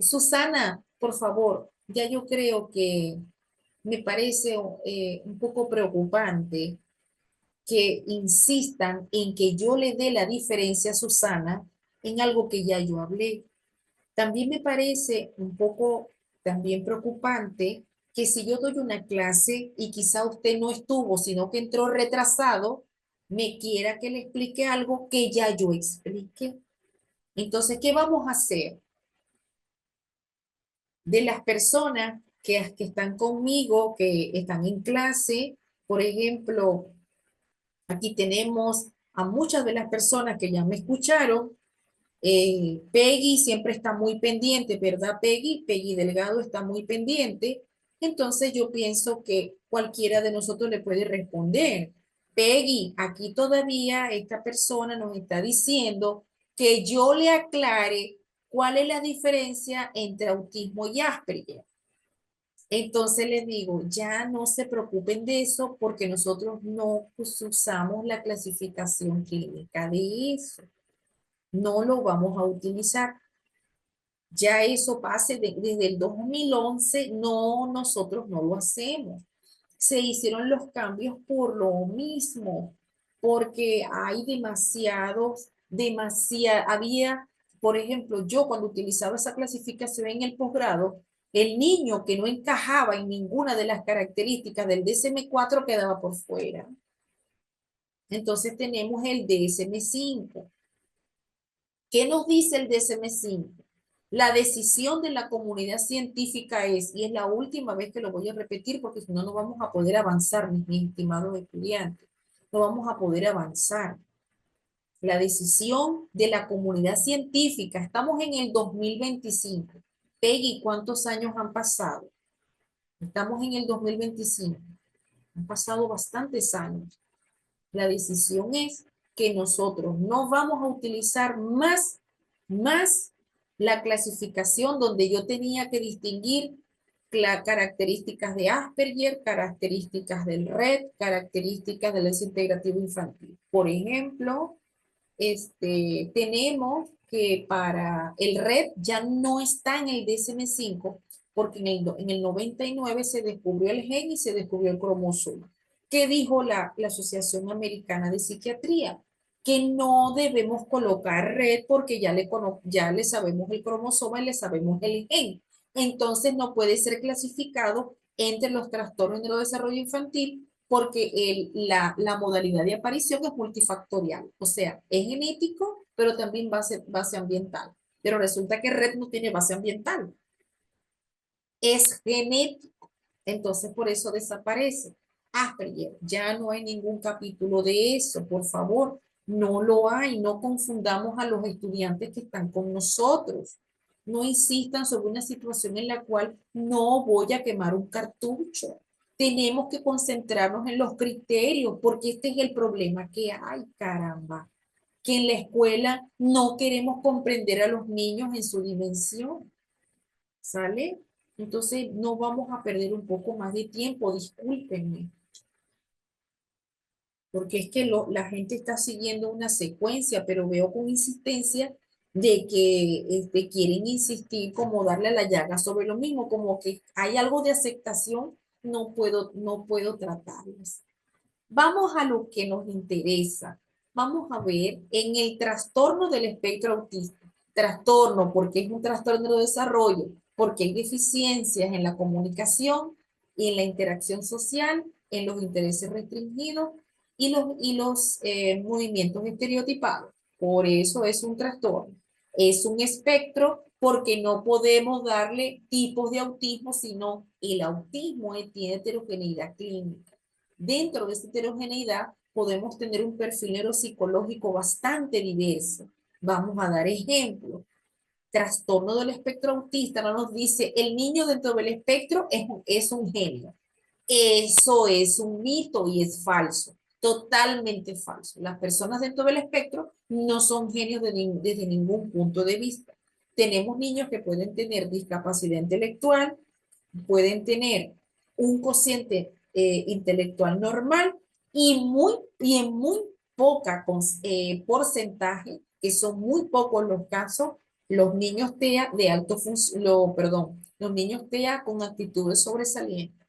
Susana, por favor, ya yo creo que me parece un poco preocupante que insistan en que yo le dé la diferencia a Susana en algo que ya yo hablé. También me parece un poco también preocupante que si yo doy una clase y quizá usted no estuvo, sino que entró retrasado, me quiera que le explique algo que ya yo expliqué. Entonces, ¿qué vamos a hacer? De las personas que están conmigo, que están en clase, por ejemplo, aquí tenemos a muchas de las personas que ya me escucharon. Peggy siempre está muy pendiente, ¿verdad, Peggy? Peggy Delgado está muy pendiente. Entonces yo pienso que cualquiera de nosotros le puede responder. Peggy, aquí todavía esta persona nos está diciendo que yo le aclare cuál es la diferencia entre autismo y Asperger. Entonces les digo, ya no se preocupen de eso porque nosotros no usamos la clasificación clínica de eso. No lo vamos a utilizar. Ya eso pase desde el 2011, no, nosotros no lo hacemos. Se hicieron los cambios por lo mismo, porque hay había, por ejemplo, yo cuando utilizaba esa clasificación en el posgrado, el niño que no encajaba en ninguna de las características del DSM-4 quedaba por fuera. Entonces tenemos el DSM-5. ¿Qué nos dice el DSM-5? La decisión de la comunidad científica es, y es la última vez que lo voy a repetir porque si no, no vamos a poder avanzar, mis estimados estudiantes. No vamos a poder avanzar. La decisión de la comunidad científica, estamos en el 2025. Peggy, ¿cuántos años han pasado? Estamos en el 2025. Han pasado bastantes años. La decisión es que nosotros no vamos a utilizar más la clasificación donde yo tenía que distinguir las características de Asperger, características del RED, características del desintegrativo infantil. Por ejemplo, tenemos que para el RED ya no está en el DSM-5 porque en el 99 se descubrió el gen y se descubrió el cromosoma. ¿Qué dijo la Asociación Americana de Psiquiatría? Que no debemos colocar red porque ya le sabemos el cromosoma y le sabemos el gen. Entonces no puede ser clasificado entre los trastornos de neurodesarrollo infantil porque la modalidad de aparición es multifactorial, o sea, es genético, pero también base ambiental. Pero resulta que red no tiene base ambiental, es genético. Entonces por eso desaparece. Asperger, ya no hay ningún capítulo de eso, por favor, no lo hay, no confundamos a los estudiantes que están con nosotros. No insistan sobre una situación en la cual no voy a quemar un cartucho. Tenemos que concentrarnos en los criterios, porque este es el problema que hay, caramba, que en la escuela no queremos comprender a los niños en su dimensión. ¿Sale? Entonces no vamos a perder un poco más de tiempo, discúlpenme, porque es que la gente está siguiendo una secuencia, pero veo con insistencia de que quieren insistir como darle a la llaga sobre lo mismo, como que hay algo de aceptación, no puedo tratarlos. Vamos a lo que nos interesa. Vamos a ver en el trastorno del espectro autista. Trastorno porque es un trastorno de desarrollo, porque hay deficiencias en la comunicación y en la interacción social, en los intereses restringidos y los movimientos estereotipados. Por eso es un trastorno. Es un espectro porque no podemos darle tipos de autismo, sino el autismo tiene heterogeneidad clínica. Dentro de esta heterogeneidad podemos tener un perfil neuropsicológico bastante diverso. Vamos a dar ejemplos. Trastorno del espectro autista no nos dice el niño dentro del espectro es un genio. Eso es un mito y es falso, totalmente falso. Las personas dentro del espectro no son genios desde ningún punto de vista. Tenemos niños que pueden tener discapacidad intelectual, pueden tener un cociente intelectual normal y en muy poca porcentaje, que son muy pocos los casos, los niños TEA de alto perdón, los niños TEA con actitudes sobresalientes,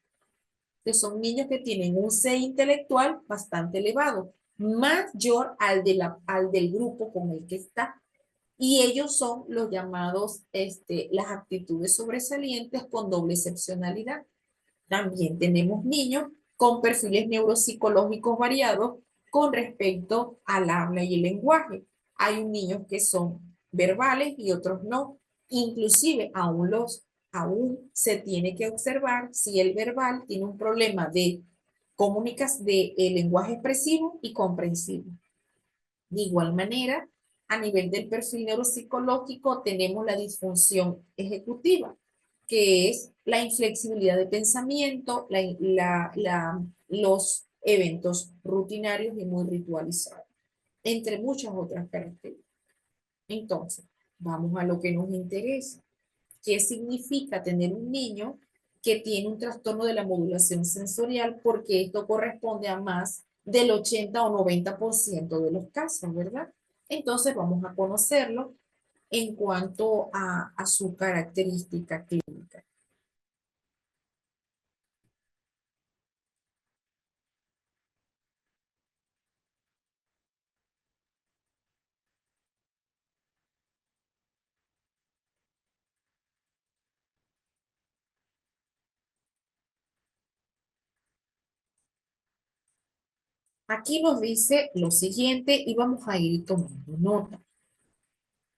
que son niños que tienen un C intelectual bastante elevado, mayor al del grupo con el que está. Y ellos son los llamados, las actitudes sobresalientes con doble excepcionalidad. También tenemos niños con perfiles neuropsicológicos variados con respecto al habla y el lenguaje. Hay niños que son verbales y otros no. Inclusive aún se tiene que observar si el verbal tiene un problema de comunicación de lenguaje expresivo y comprensivo. De igual manera, a nivel del perfil neuropsicológico tenemos la disfunción ejecutiva, que es la inflexibilidad de pensamiento, los eventos rutinarios y muy ritualizados, entre muchas otras características. Entonces, vamos a lo que nos interesa. ¿Qué significa tener un niño que tiene un trastorno de la modulación sensorial? Porque esto corresponde a más del 80 o 90% de los casos, ¿verdad? Entonces vamos a conocerlo en cuanto a su característica clínica. Aquí nos dice lo siguiente y vamos a ir tomando nota.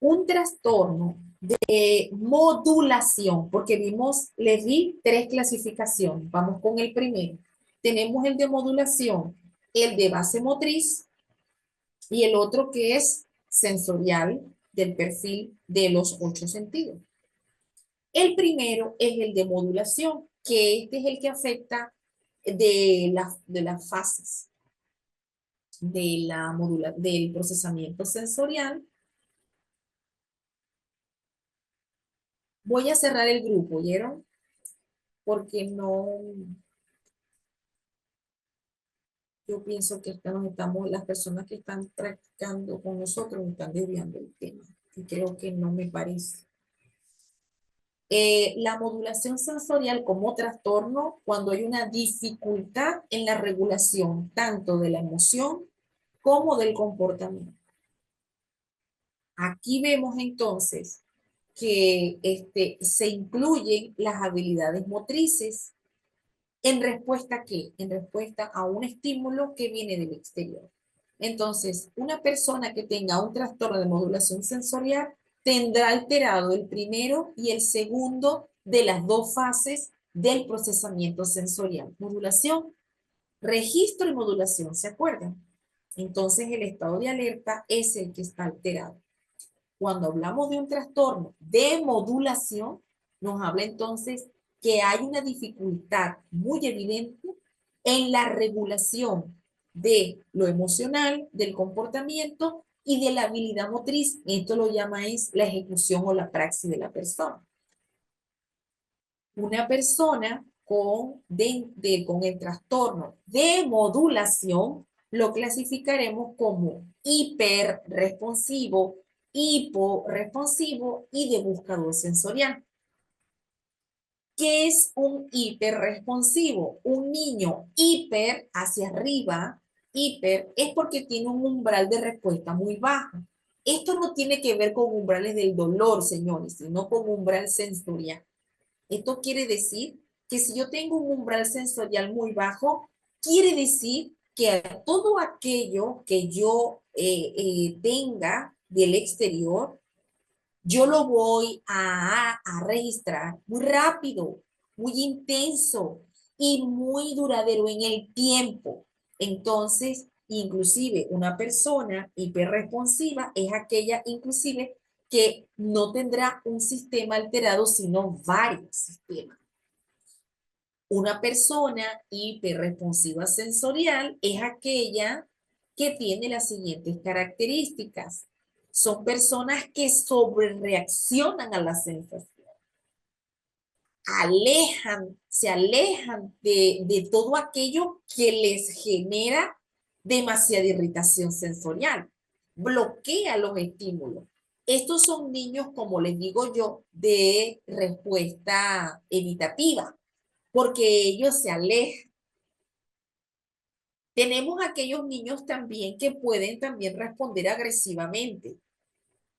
Un trastorno de modulación, porque les di tres clasificaciones. Vamos con el primero. Tenemos el de modulación, el de base motriz y el otro que es sensorial del perfil de los 8 sentidos. El primero es el de modulación, que este es el que afecta de las fases del procesamiento sensorial. Voy a cerrar el grupo, ¿oyeron? Porque no, yo pienso que las personas que están practicando con nosotros están desviando el tema. Y creo que no me parece. La modulación sensorial como trastorno cuando hay una dificultad en la regulación tanto de la emoción como del comportamiento. Aquí vemos entonces que se incluyen las habilidades motrices en respuesta a qué? En respuesta a un estímulo que viene del exterior. Entonces, una persona que tenga un trastorno de modulación sensorial tendrá alterado el primero y el segundo de las dos fases del procesamiento sensorial. Modulación, registro y modulación, ¿se acuerdan? Entonces, el estado de alerta es el que está alterado. Cuando hablamos de un trastorno de modulación, nos habla entonces que hay una dificultad muy evidente en la regulación de lo emocional, del comportamiento y de la habilidad motriz. Esto lo llama es la ejecución o la praxis de la persona. Una persona con el trastorno de modulación lo clasificaremos como hiperresponsivo, hiporresponsivo y de buscador sensorial. ¿Qué es un hiperresponsivo? Un niño hiper hacia arriba, hiper, es porque tiene un umbral de respuesta muy bajo. Esto no tiene que ver con umbrales del dolor, señores, sino con umbral sensorial. Esto quiere decir que si yo tengo un umbral sensorial muy bajo, quiere decir que todo aquello que yo tenga del exterior, yo lo voy a registrar muy rápido, muy intenso y muy duradero en el tiempo. Entonces, inclusive una persona hiperresponsiva es aquella inclusive que no tendrá un sistema alterado, sino varios sistemas. Una persona hiperresponsiva sensorial es aquella que tiene las siguientes características. Son personas que sobrereaccionan a la sensación, se alejan de todo aquello que les genera demasiada irritación sensorial, bloquea los estímulos. Estos son niños, como les digo yo, de respuesta evitativa, porque ellos se alejan. Tenemos aquellos niños también que pueden también responder agresivamente.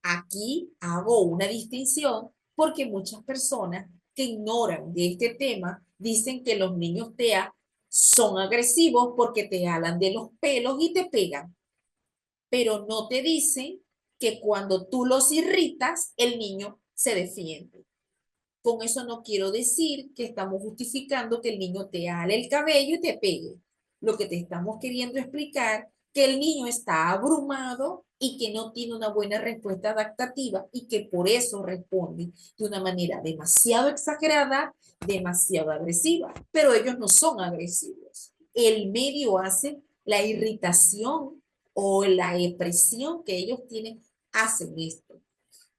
Aquí hago una distinción porque muchas personas que ignoran de este tema dicen que los niños TEA son agresivos porque te jalan de los pelos y te pegan, pero no te dicen que cuando tú los irritas, el niño se defiende. Con eso no quiero decir que estamos justificando que el niño te jale el cabello y te pegue. Lo que te estamos queriendo explicar que el niño está abrumado y que no tiene una buena respuesta adaptativa y que por eso responde de una manera demasiado exagerada, demasiado agresiva. Pero ellos no son agresivos. El medio hace la irritación o la expresión que ellos tienen, hacen esto.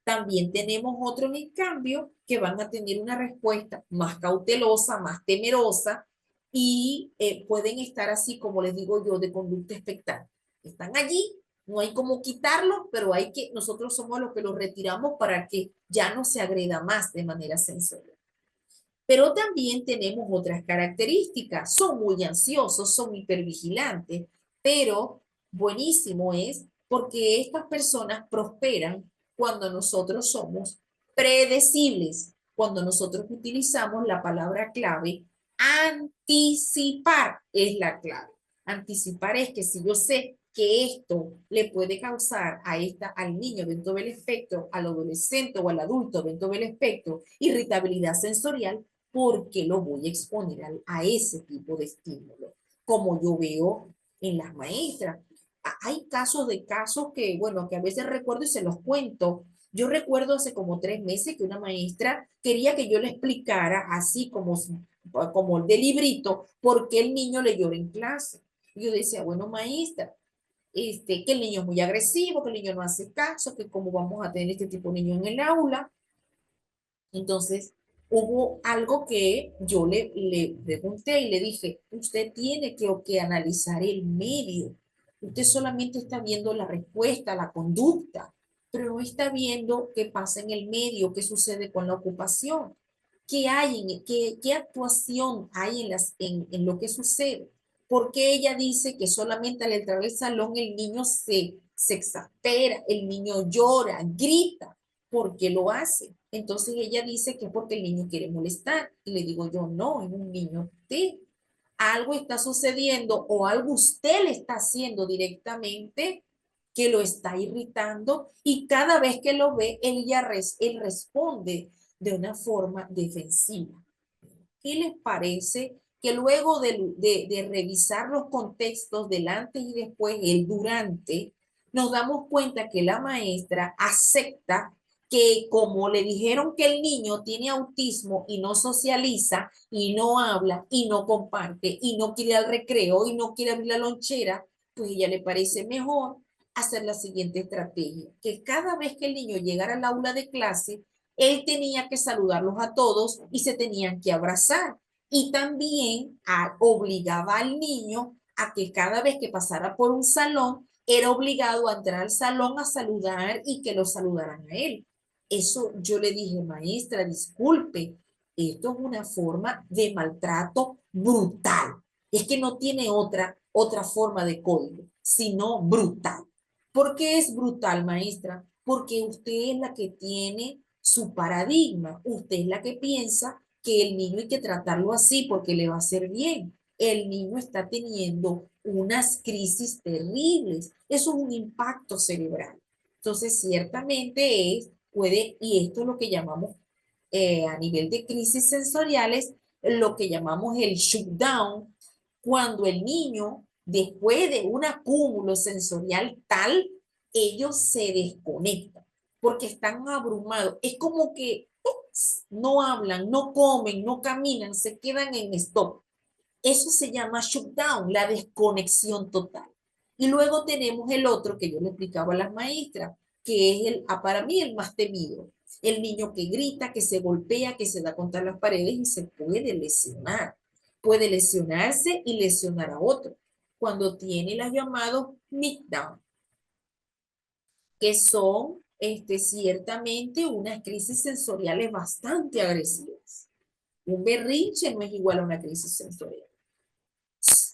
También tenemos otros, en cambio, que van a tener una respuesta más cautelosa, más temerosa y pueden estar así, como les digo yo, de conducta expectante. Están allí, no hay como quitarlos, pero nosotros somos los que los retiramos para que ya no se agreda más de manera sensorial. Pero también tenemos otras características. Son muy ansiosos, son hipervigilantes, pero buenísimo es porque estas personas prosperan cuando nosotros somos predecibles, cuando nosotros utilizamos la palabra clave anticipar es la clave. Anticipar es que si yo sé que esto le puede causar al niño dentro del espectro, al adolescente o al adulto dentro del espectro, irritabilidad sensorial, porque lo voy a exponer a ese tipo de estímulo, como yo veo en las maestras. Hay casos que, bueno, que a veces recuerdo y se los cuento. Yo recuerdo hace como 3 meses que una maestra quería que yo le explicara así como de librito por qué el niño le llora en clase. Y yo decía, bueno, maestra, que el niño es muy agresivo, que el niño no hace caso, que cómo vamos a tener este tipo de niño en el aula. Entonces, hubo algo que yo le pregunté y le dije, usted tiene que analizar el medio. Usted solamente está viendo la respuesta, la conducta, pero no está viendo qué pasa en el medio, qué sucede con la ocupación, qué hay, qué actuación hay en lo que sucede. Porque ella dice que solamente al entrar al salón el niño se exaspera, el niño llora, grita, porque lo hace. Entonces ella dice que es porque el niño quiere molestar. Y le digo yo, no, es un niño usted. Algo está sucediendo o algo usted le está haciendo directamente que lo está irritando y cada vez que lo ve, él responde de una forma defensiva. ¿Qué les parece que luego de revisar los contextos del antes y después, el durante, nos damos cuenta que la maestra acepta que como le dijeron que el niño tiene autismo y no socializa y no habla y no comparte y no quiere ir al recreo y no quiere abrir la lonchera, pues ella le parece mejor hacer la siguiente estrategia, que cada vez que el niño llegara al aula de clase, él tenía que saludarlos a todos y se tenían que abrazar. Y también obligaba al niño a que cada vez que pasara por un salón, era obligado a entrar al salón a saludar y que lo saludaran a él. Eso yo le dije, maestra, disculpe, esto es una forma de maltrato brutal. Es que no tiene otra forma de código, sino brutal. ¿Por qué es brutal, maestra? Porque usted es la que tiene su paradigma. Usted es la que piensa que el niño hay que tratarlo así porque le va a hacer bien. El niño está teniendo unas crisis terribles. Eso es un impacto cerebral. Entonces, ciertamente y esto es lo que llamamos a nivel de crisis sensoriales, lo que llamamos el shutdown, cuando el niño, después de un acúmulo sensorial tal, ellos se desconectan porque están abrumados. Es como que no hablan, no comen, no caminan, se quedan en stop. Eso se llama shutdown, la desconexión total. Y luego tenemos el otro que yo le explicaba a las maestras, que es para mí el más temido. El niño que grita, que se golpea, que se da contra las paredes y se puede lesionar. Puede lesionarse y lesionar a otro. Cuando tiene las llamados meltdown, que son ciertamente unas crisis sensoriales bastante agresivas. Un berrinche no es igual a una crisis sensorial.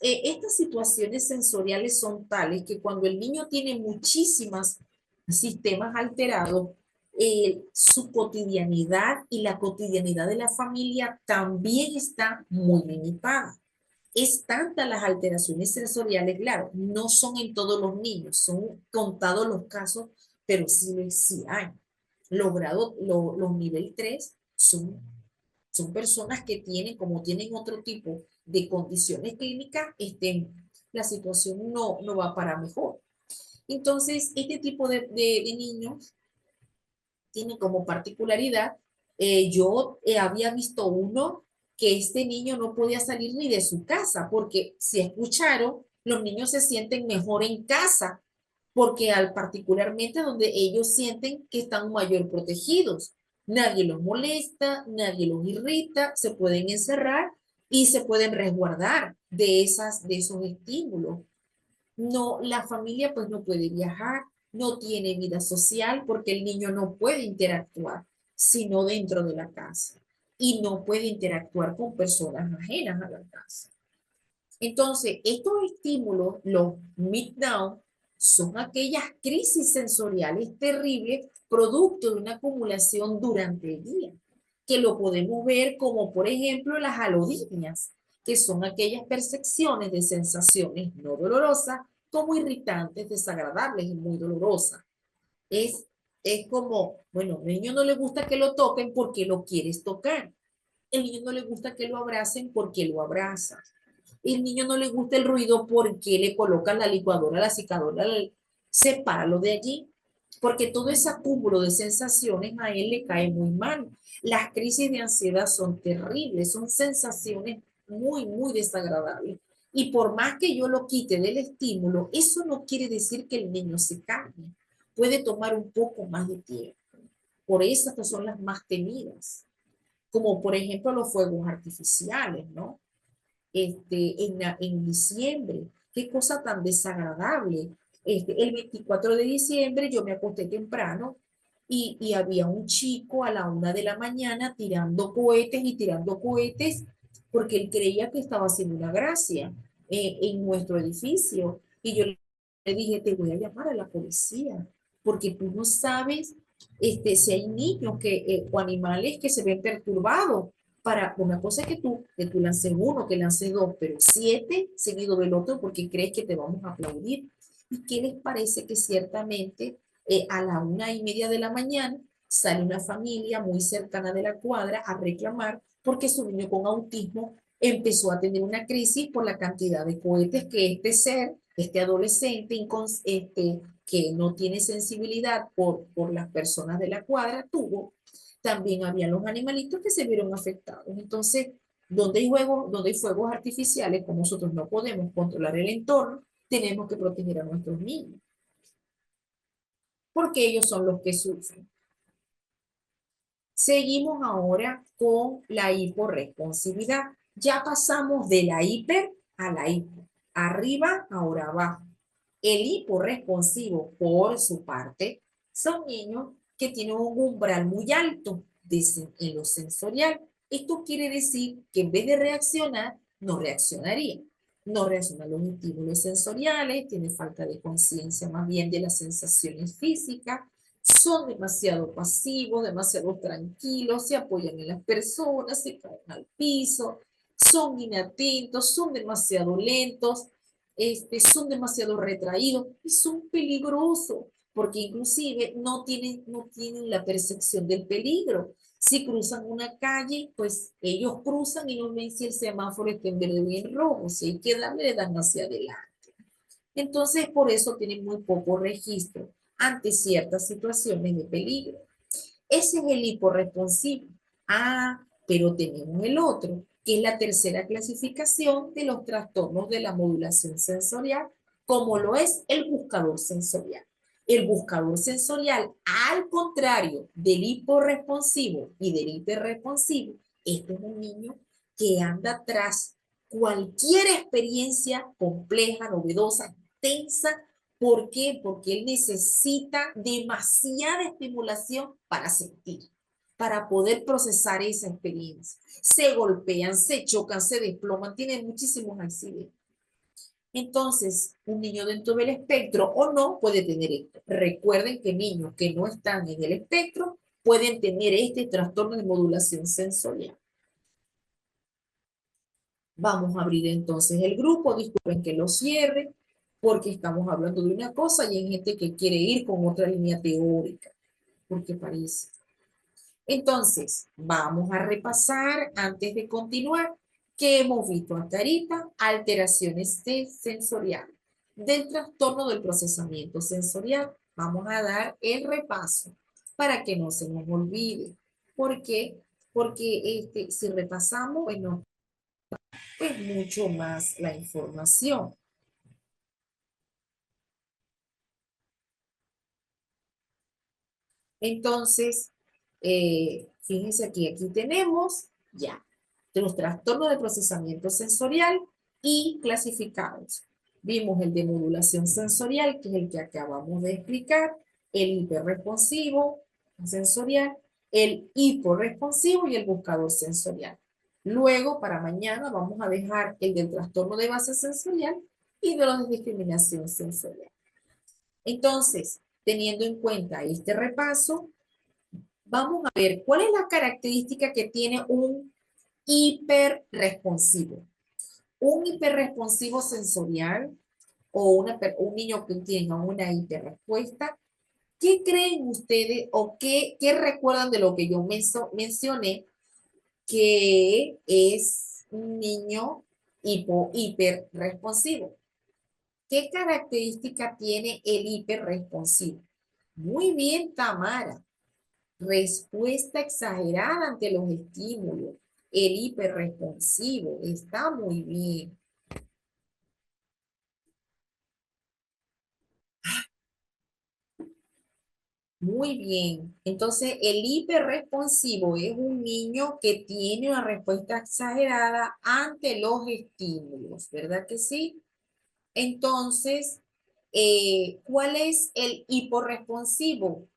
Estas situaciones sensoriales son tales que cuando el niño tiene muchísimos sistemas alterados, su cotidianidad y la cotidianidad de la familia también está muy limitada. Es tanta las alteraciones sensoriales, claro, no son en todos los niños, son contados los casos, pero sí hay. Los nivel 3 son personas que como tienen otro tipo de condiciones clínicas, la situación no va para mejor. Entonces, este tipo de niños tiene como particularidad, yo había visto uno que este niño no podía salir ni de su casa, porque si escucharon, los niños se sienten mejor en casa, porque particularmente donde ellos sienten que están mayor protegidos. Nadie los molesta, nadie los irrita, se pueden encerrar y se pueden resguardar de esos estímulos. No, la familia pues no puede viajar, no tiene vida social porque el niño no puede interactuar sino dentro de la casa y no puede interactuar con personas ajenas a la casa. Entonces, estos estímulos, los meltdown, son aquellas crisis sensoriales terribles producto de una acumulación durante el día, que lo podemos ver como, por ejemplo, las alodinias, que son aquellas percepciones de sensaciones no dolorosas como irritantes, desagradables y muy dolorosas. Es, es como, bueno, al niño no le gusta que lo toquen porque lo quieres tocar. El niño no le gusta que lo abracen porque lo abrazas. El niño no le gusta el ruido porque le colocan la licuadora, la secadora, sepáralo de allí, porque todo ese acúmulo de sensaciones a él le cae muy mal. Las crisis de ansiedad son terribles, son sensaciones muy desagradables. Y por más que yo lo quite del estímulo, eso no quiere decir que el niño se calme. Puede tomar un poco más de tiempo. Por eso estas son las más temidas, como por ejemplo los fuegos artificiales, ¿no? En diciembre. Qué cosa tan desagradable. el 24 de diciembre yo me acosté temprano y había un chico a la 1 de la mañana tirando cohetes porque él creía que estaba haciendo una gracia en nuestro edificio. Y yo le dije, te voy a llamar a la policía porque tú no sabes si hay niños o animales que se ven perturbados. Para una cosa es que tú lances uno, que lances dos, pero siete seguido del otro porque crees que te vamos a aplaudir. ¿Y qué les parece que ciertamente a la 1:30 de la mañana sale una familia muy cercana de la cuadra a reclamar porque su niño con autismo empezó a tener una crisis por la cantidad de cohetes que este adolescente que no tiene sensibilidad por las personas de la cuadra tuvo? También había los animalitos que se vieron afectados. Entonces, donde hay fuegos artificiales, como nosotros no podemos controlar el entorno, tenemos que proteger a nuestros niños, porque ellos son los que sufren. Seguimos ahora con la hiporresponsividad. Ya pasamos de la hiper a la hipo. Arriba, ahora abajo. El hiporresponsivo, por su parte, son niños que tienen un umbral muy alto en lo sensorial. Esto quiere decir que en vez de reaccionar, no reaccionaría. No reacciona a los estímulos sensoriales, tiene falta de conciencia más bien de las sensaciones físicas, son demasiado pasivos, demasiado tranquilos, se apoyan en las personas, se caen al piso, son inatentos, son demasiado lentos, son demasiado retraídos y son peligrosos, porque inclusive no tienen la percepción del peligro. Si cruzan una calle, pues ellos cruzan y no ven si el semáforo está en verde o en rojo, si hay que darle, le dan hacia adelante. Entonces, por eso tienen muy poco registro ante ciertas situaciones de peligro. Ese es el hiporresponsivo. Pero tenemos el otro, que es la tercera clasificación de los trastornos de la modulación sensorial, como lo es el buscador sensorial. El buscador sensorial, al contrario del hiporresponsivo y del hiperresponsivo, este es un niño que anda tras cualquier experiencia compleja, novedosa, tensa. ¿Por qué? Porque él necesita demasiada estimulación para sentir, para poder procesar esa experiencia. Se golpean, se chocan, se desploman, tienen muchísimos accidentes. Entonces, un niño dentro del espectro o no puede tener esto. Recuerden que niños que no están en el espectro pueden tener este trastorno de modulación sensorial. Vamos a abrir entonces el grupo. Disculpen que lo cierre porque estamos hablando de una cosa y hay gente que quiere ir con otra línea teórica, porque parece. Entonces, vamos a repasar antes de continuar que hemos visto hasta ahorita alteraciones sensoriales del trastorno del procesamiento sensorial. Vamos a dar el repaso para que no se nos olvide. ¿Por qué? Porque si repasamos, bueno, pues mucho más la información. Entonces, fíjense aquí tenemos ya los trastornos de procesamiento sensorial y clasificados. Vimos el de modulación sensorial, que es el que acabamos de explicar, el hiperresponsivo sensorial, el hiporresponsivo y el buscador sensorial. Luego, para mañana, vamos a dejar el del trastorno de base sensorial y de los de discriminación sensorial. Entonces, teniendo en cuenta este repaso, vamos a ver cuál es la característica que tiene un hiperresponsivo. Un hiperresponsivo sensorial o un niño que tenga una hiperrespuesta. ¿Qué creen ustedes o qué recuerdan de lo que yo mencioné que es un niño hiperresponsivo? ¿Qué característica tiene el hiperresponsivo? Muy bien, Tamara. Respuesta exagerada ante los estímulos. El hiperresponsivo. Está muy bien. Muy bien. Entonces, el hiperresponsivo es un niño que tiene una respuesta exagerada ante los estímulos, ¿verdad que sí? Entonces, ¿Cuál es el hiporresponsivo?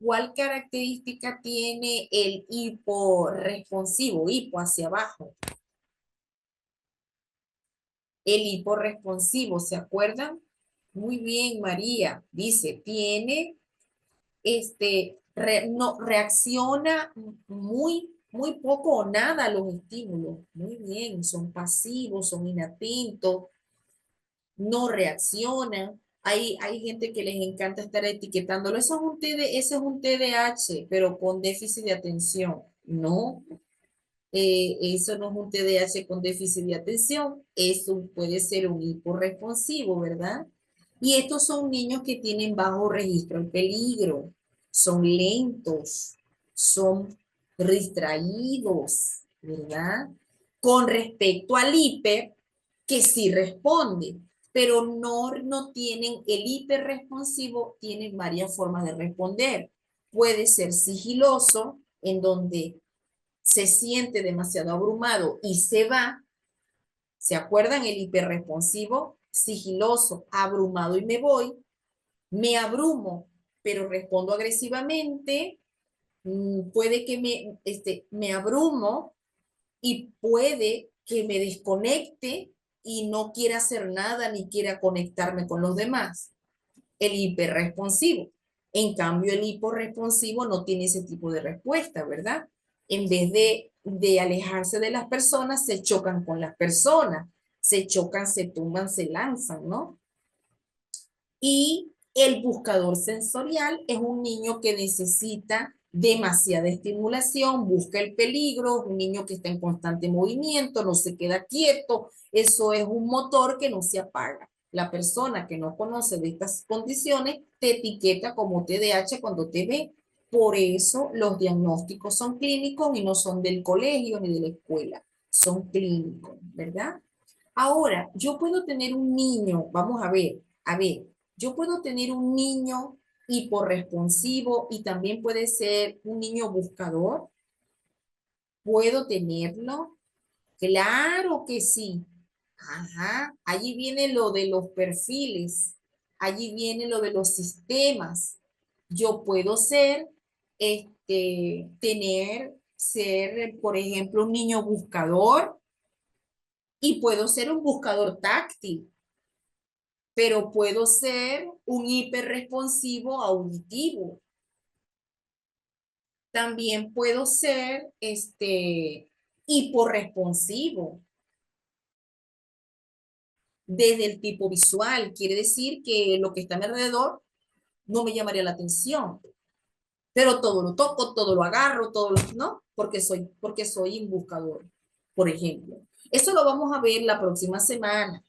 ¿Cuál característica tiene el hiporresponsivo? Hipo hacia abajo. El hiporresponsivo, ¿se acuerdan? Muy bien, María. Dice, tiene, no, reacciona muy poco o nada a los estímulos. Muy bien, son pasivos, son inatentos, no reaccionan. Hay gente que les encanta estar etiquetándolo. Eso es un ese es un TDAH, pero con déficit de atención. No, eso no es un TDAH con déficit de atención. Eso puede ser un hiporresponsivo, ¿verdad? Y estos son niños que tienen bajo registro el peligro. Son lentos, son distraídos, ¿verdad? Con respecto al hiper, que sí responde, pero no tienen el hiperresponsivo, tienen varias formas de responder. Puede ser sigiloso, en donde se siente demasiado abrumado y se va. ¿Se acuerdan? El hiperresponsivo, sigiloso, abrumado y me voy. Me abrumo, pero respondo agresivamente. Puede que me abrumo y puede que me desconecte y no quiera hacer nada ni quiera conectarme con los demás. El hiperresponsivo. En cambio, el hiporresponsivo no tiene ese tipo de respuesta, ¿verdad? En vez de alejarse de las personas, se chocan con las personas, se chocan, se tumban, se lanzan, ¿no? Y el buscador sensorial es un niño que necesita demasiada estimulación, busca el peligro, es un niño que está en constante movimiento, no se queda quieto, eso es un motor que no se apaga. La persona que no conoce de estas condiciones te etiqueta como TDAH cuando te ve. Por eso los diagnósticos son clínicos y no son del colegio ni de la escuela, son clínicos, ¿verdad? Ahora, yo puedo tener un niño, vamos a ver, yo puedo tener un niño hiporresponsivo y también puede ser un niño buscador. ¿Puedo tenerlo? Claro que sí. Ajá, allí viene lo de los perfiles, allí viene lo de los sistemas. Yo puedo ser, ser, por ejemplo, un niño buscador y puedo ser un buscador táctil, pero puedo ser un hiperresponsivo auditivo. También puedo ser hiporresponsivo desde el tipo visual. Quiere decir que lo que está a mi alrededor no me llamaría la atención, pero todo lo toco, todo lo agarro, todo lo, ¿no? Porque soy un buscador, por ejemplo. Eso lo vamos a ver la próxima semana,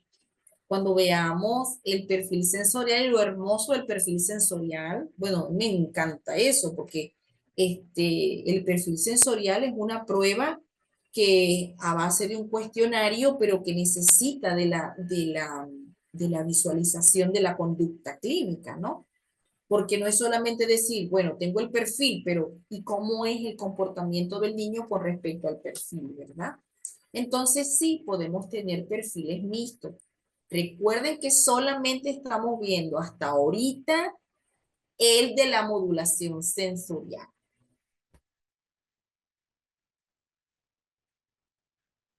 cuando veamos el perfil sensorial y lo hermoso del perfil sensorial. Bueno, me encanta eso porque el perfil sensorial es una prueba que a base de un cuestionario, pero que necesita de la visualización de la conducta clínica, ¿no? Porque no es solamente decir, bueno, tengo el perfil, pero ¿y cómo es el comportamiento del niño con respecto al perfil, verdad? Entonces sí, podemos tener perfiles mixtos. Recuerden que solamente estamos viendo hasta ahorita el de la modulación sensorial.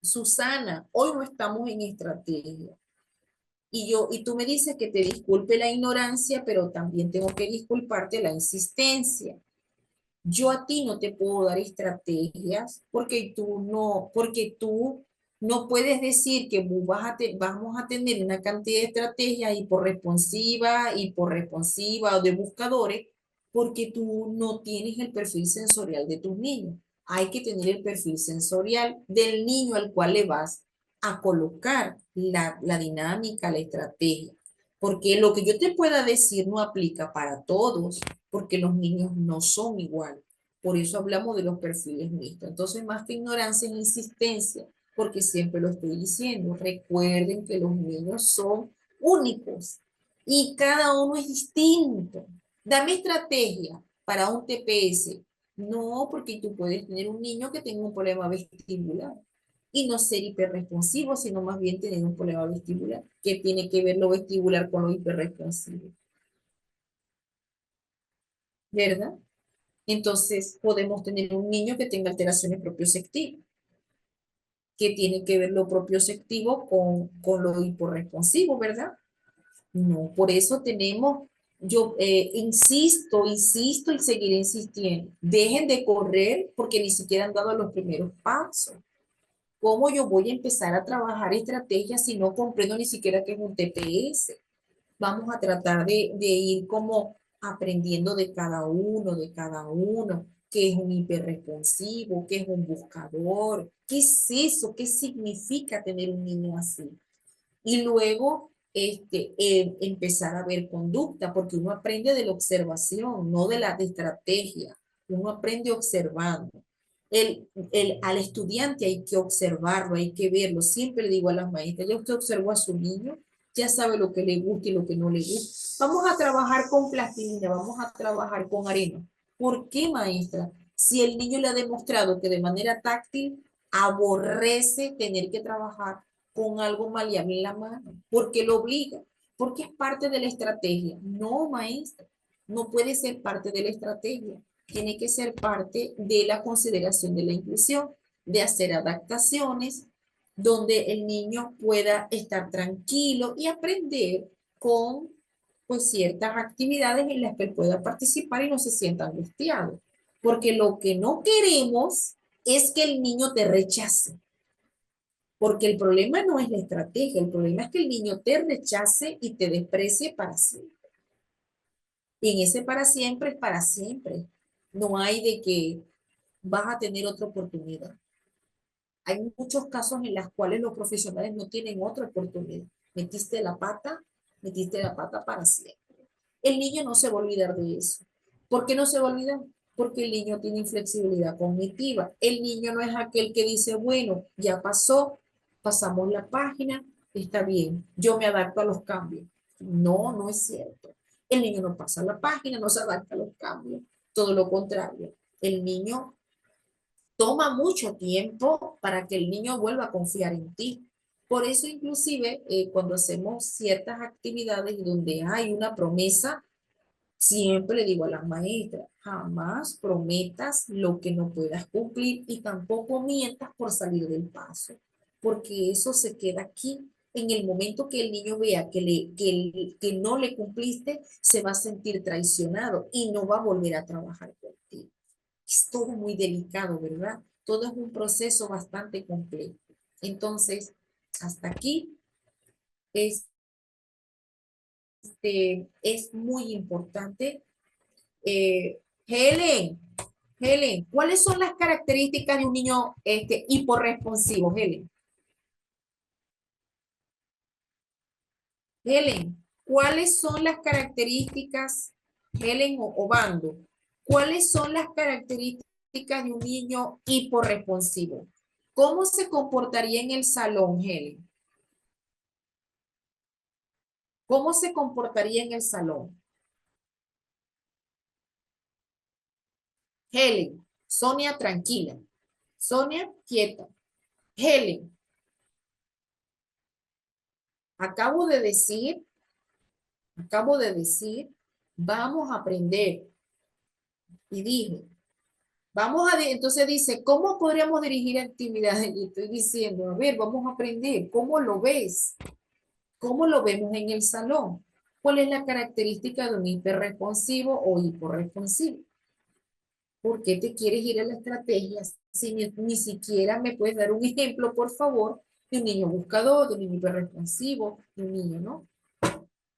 Susana, hoy no estamos en estrategia. Y tú me dices que te disculpe la ignorancia, pero también tengo que disculparte la insistencia. Yo a ti no te puedo dar estrategias porque tú no puedes decir que vamos a tener una cantidad de estrategias hiporresponsiva o de buscadores, porque tú no tienes el perfil sensorial de tus niños. Hay que tener el perfil sensorial del niño al cual le vas a colocar la dinámica, la estrategia. Porque lo que yo te pueda decir no aplica para todos, porque los niños no son igual. Por eso hablamos de los perfiles mixtos. Entonces, más que ignorancia es insistencia, porque siempre lo estoy diciendo. Recuerden que los niños son únicos y cada uno es distinto. Dame estrategia para un TPS. No, porque tú puedes tener un niño que tenga un problema vestibular y no ser hiperresponsivo, sino más bien tener un problema vestibular. ¿Qué tiene que ver lo vestibular con lo hiperresponsivo? ¿Verdad? Entonces podemos tener un niño que tenga alteraciones propioceptivas. ¿Qué tiene que ver lo propioceptivo con lo hiporresponsivo, verdad? No, por eso tenemos, yo insisto y seguiré insistiendo. Dejen de correr porque ni siquiera han dado los primeros pasos. ¿Cómo yo voy a empezar a trabajar estrategias si no comprendo ni siquiera qué es un TPS? Vamos a tratar de ir como aprendiendo de cada uno, qué es un hiperresponsivo, qué es un buscador, qué es eso, qué significa tener un niño así. Y luego empezar a ver conducta, porque uno aprende de la observación, no de la de estrategia. Uno aprende observando. Al estudiante hay que observarlo, hay que verlo. Siempre le digo a las maestras, ya usted observó a su niño, ya sabe lo que le gusta y lo que no le gusta. Vamos a trabajar con plastilina, vamos a trabajar con arena. ¿Por qué, maestra? Si el niño le ha demostrado que de manera táctil aborrece tener que trabajar con algo maleable en la mano, porque lo obliga, porque es parte de la estrategia. No, maestra, no puede ser parte de la estrategia, tiene que ser parte de la consideración de la inclusión, de hacer adaptaciones donde el niño pueda estar tranquilo y aprender con pues ciertas actividades en las que él pueda participar y no se sienta angustiado. Porque lo que no queremos es que el niño te rechace. Porque el problema no es la estrategia, el problema es que el niño te rechace y te desprecie para siempre. Y en ese para siempre es para siempre. No hay de que vas a tener otra oportunidad. Hay muchos casos en los cuales los profesionales no tienen otra oportunidad. Metiste la pata para siempre. El niño no se va a olvidar de eso. ¿Por qué no se va a olvidar? Porque el niño tiene inflexibilidad cognitiva. El niño no es aquel que dice, bueno, ya pasó, pasamos la página, está bien, yo me adapto a los cambios. No, no es cierto. El niño no pasa la página, no se adapta a los cambios. Todo lo contrario. El niño toma mucho tiempo para que el niño vuelva a confiar en ti. Por eso, inclusive, cuando hacemos ciertas actividades donde hay una promesa, siempre le digo a las maestras, jamás prometas lo que no puedas cumplir y tampoco mientas por salir del paso, porque eso se queda aquí. En el momento que el niño vea que no le cumpliste, se va a sentir traicionado y no va a volver a trabajar contigo. Es todo muy delicado, ¿verdad? Todo es un proceso bastante complejo. Entonces, hasta aquí es muy importante. Eh, Helen, Helen, ¿cuáles son las características de un niño hiporresponsivo, Helen? Helen, ¿cuáles son las características, Helen o Bando, cuáles son las características de un niño hiporresponsivo? ¿Cómo se comportaría en el salón, Helen? ¿Cómo se comportaría en el salón? Helen, Sonia, tranquila. Sonia, quieta. Helen, acabo de decir, vamos a aprender. Y dije, entonces dice, ¿cómo podríamos dirigir actividades? Y estoy diciendo, a ver, vamos a aprender. ¿Cómo lo ves? ¿Cómo lo vemos en el salón? ¿Cuál es la característica de un hiperresponsivo o hiporresponsivo? ¿Por qué te quieres ir a la estrategia si ni siquiera me puedes dar un ejemplo, por favor, de un niño buscador, de un niño hiperresponsivo, de un niño, ¿no?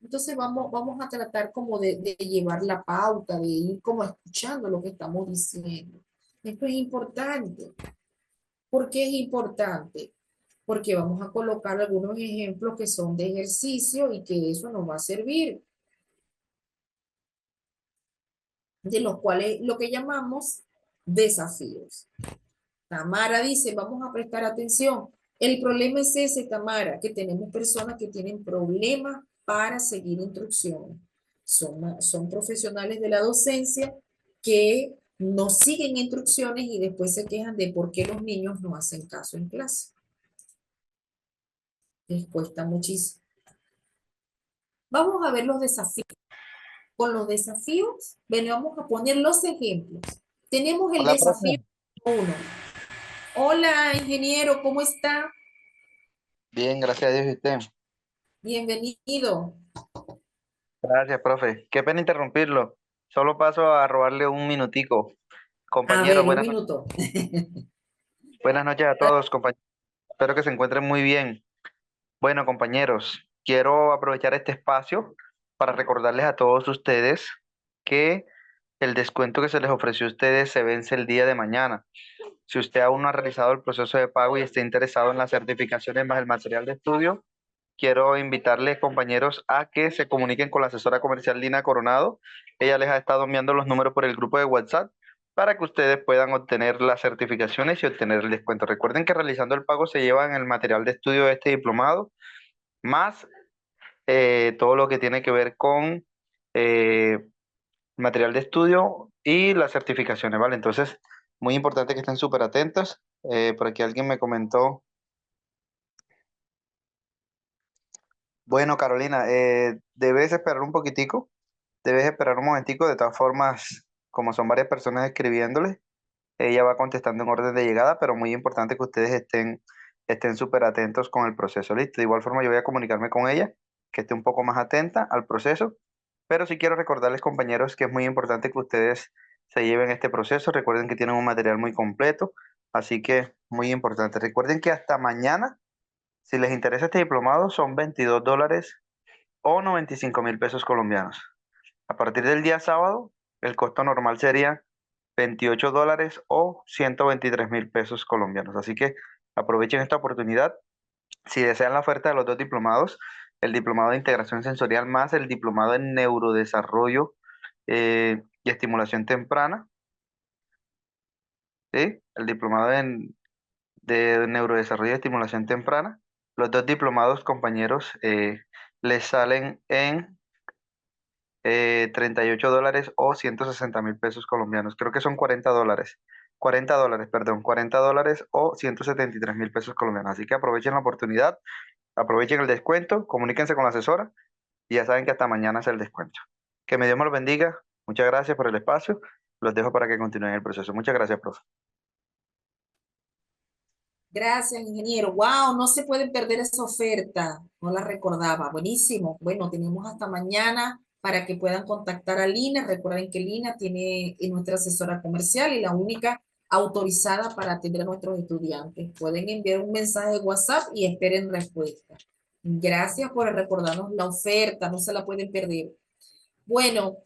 Entonces vamos a tratar como de llevar la pauta, de ir como escuchando lo que estamos diciendo. Esto es importante. ¿Por qué es importante? Porque vamos a colocar algunos ejemplos que son de ejercicio y que eso nos va a servir, de los cuales lo que llamamos desafíos. Tamara dice, vamos a prestar atención. El problema es ese, Tamara, que tenemos personas que tienen problemas para seguir instrucciones. Son profesionales de la docencia que no siguen instrucciones y después se quejan de por qué los niños no hacen caso en clase. Les cuesta muchísimo. Vamos a ver los desafíos. Con los desafíos, vamos a poner los ejemplos. Tenemos el Hola, desafío profe. 1. Hola, ingeniero, ¿cómo está? Bien, gracias a Dios y usted. Bienvenido. Gracias, profe. Qué pena interrumpirlo. Solo paso a robarle un minutico. A Compañeros, ver, un minuto. buenas noches a todos, compañeros. Espero que se encuentren muy bien. Bueno, compañeros, quiero aprovechar este espacio para recordarles a todos ustedes que el descuento que se les ofreció a ustedes se vence el día de mañana. Si usted aún no ha realizado el proceso de pago y está interesado en las certificaciones más el material de estudio, quiero invitarles, compañeros, a que se comuniquen con la asesora comercial Lina Coronado. Ella les ha estado enviando los números por el grupo de WhatsApp para que ustedes puedan obtener las certificaciones y obtener el descuento. Recuerden que realizando el pago se llevan el material de estudio de este diplomado, más todo lo que tiene que ver con eh, material de estudio y las certificaciones, ¿vale? Entonces, muy importante que estén súper atentos. Por aquí alguien me comentó. Bueno, Carolina, debes esperar un poquitico. Debes esperar un momentico, de todas formas, como son varias personas escribiéndole, ella va contestando en orden de llegada, pero muy importante que ustedes estén súper atentos con el proceso, ¿listo? De igual forma, yo voy a comunicarme con ella, que esté un poco más atenta al proceso, pero sí quiero recordarles, compañeros, que es muy importante que ustedes se lleven este proceso. Recuerden que tienen un material muy completo, así que muy importante. Recuerden que hasta mañana, si les interesa este diplomado, son $22 o 95.000 pesos colombianos. A partir del día sábado, el costo normal sería $28 o 123.000 pesos colombianos. Así que aprovechen esta oportunidad. Si desean la oferta de los dos diplomados, el diplomado de integración sensorial más el diplomado en neurodesarrollo y estimulación temprana, ¿sí? El diplomado de neurodesarrollo y estimulación temprana. Los dos diplomados, compañeros, les salen en $38 o 160.000 pesos colombianos. Creo que son $40. $40, perdón, $40 o 173.000 pesos colombianos. Así que aprovechen la oportunidad, aprovechen el descuento, comuníquense con la asesora y ya saben que hasta mañana es el descuento. Que me Dios me los bendiga. Muchas gracias por el espacio. Los dejo para que continúen el proceso. Muchas gracias, profe. Gracias, ingeniero. Wow, no se pueden perder esa oferta. No la recordaba. Buenísimo. Bueno, tenemos hasta mañana para que puedan contactar a Lina. Recuerden que Lina es nuestra asesora comercial y la única autorizada para atender a nuestros estudiantes. Pueden enviar un mensaje de WhatsApp y esperen respuesta. Gracias por recordarnos la oferta. No se la pueden perder. Bueno,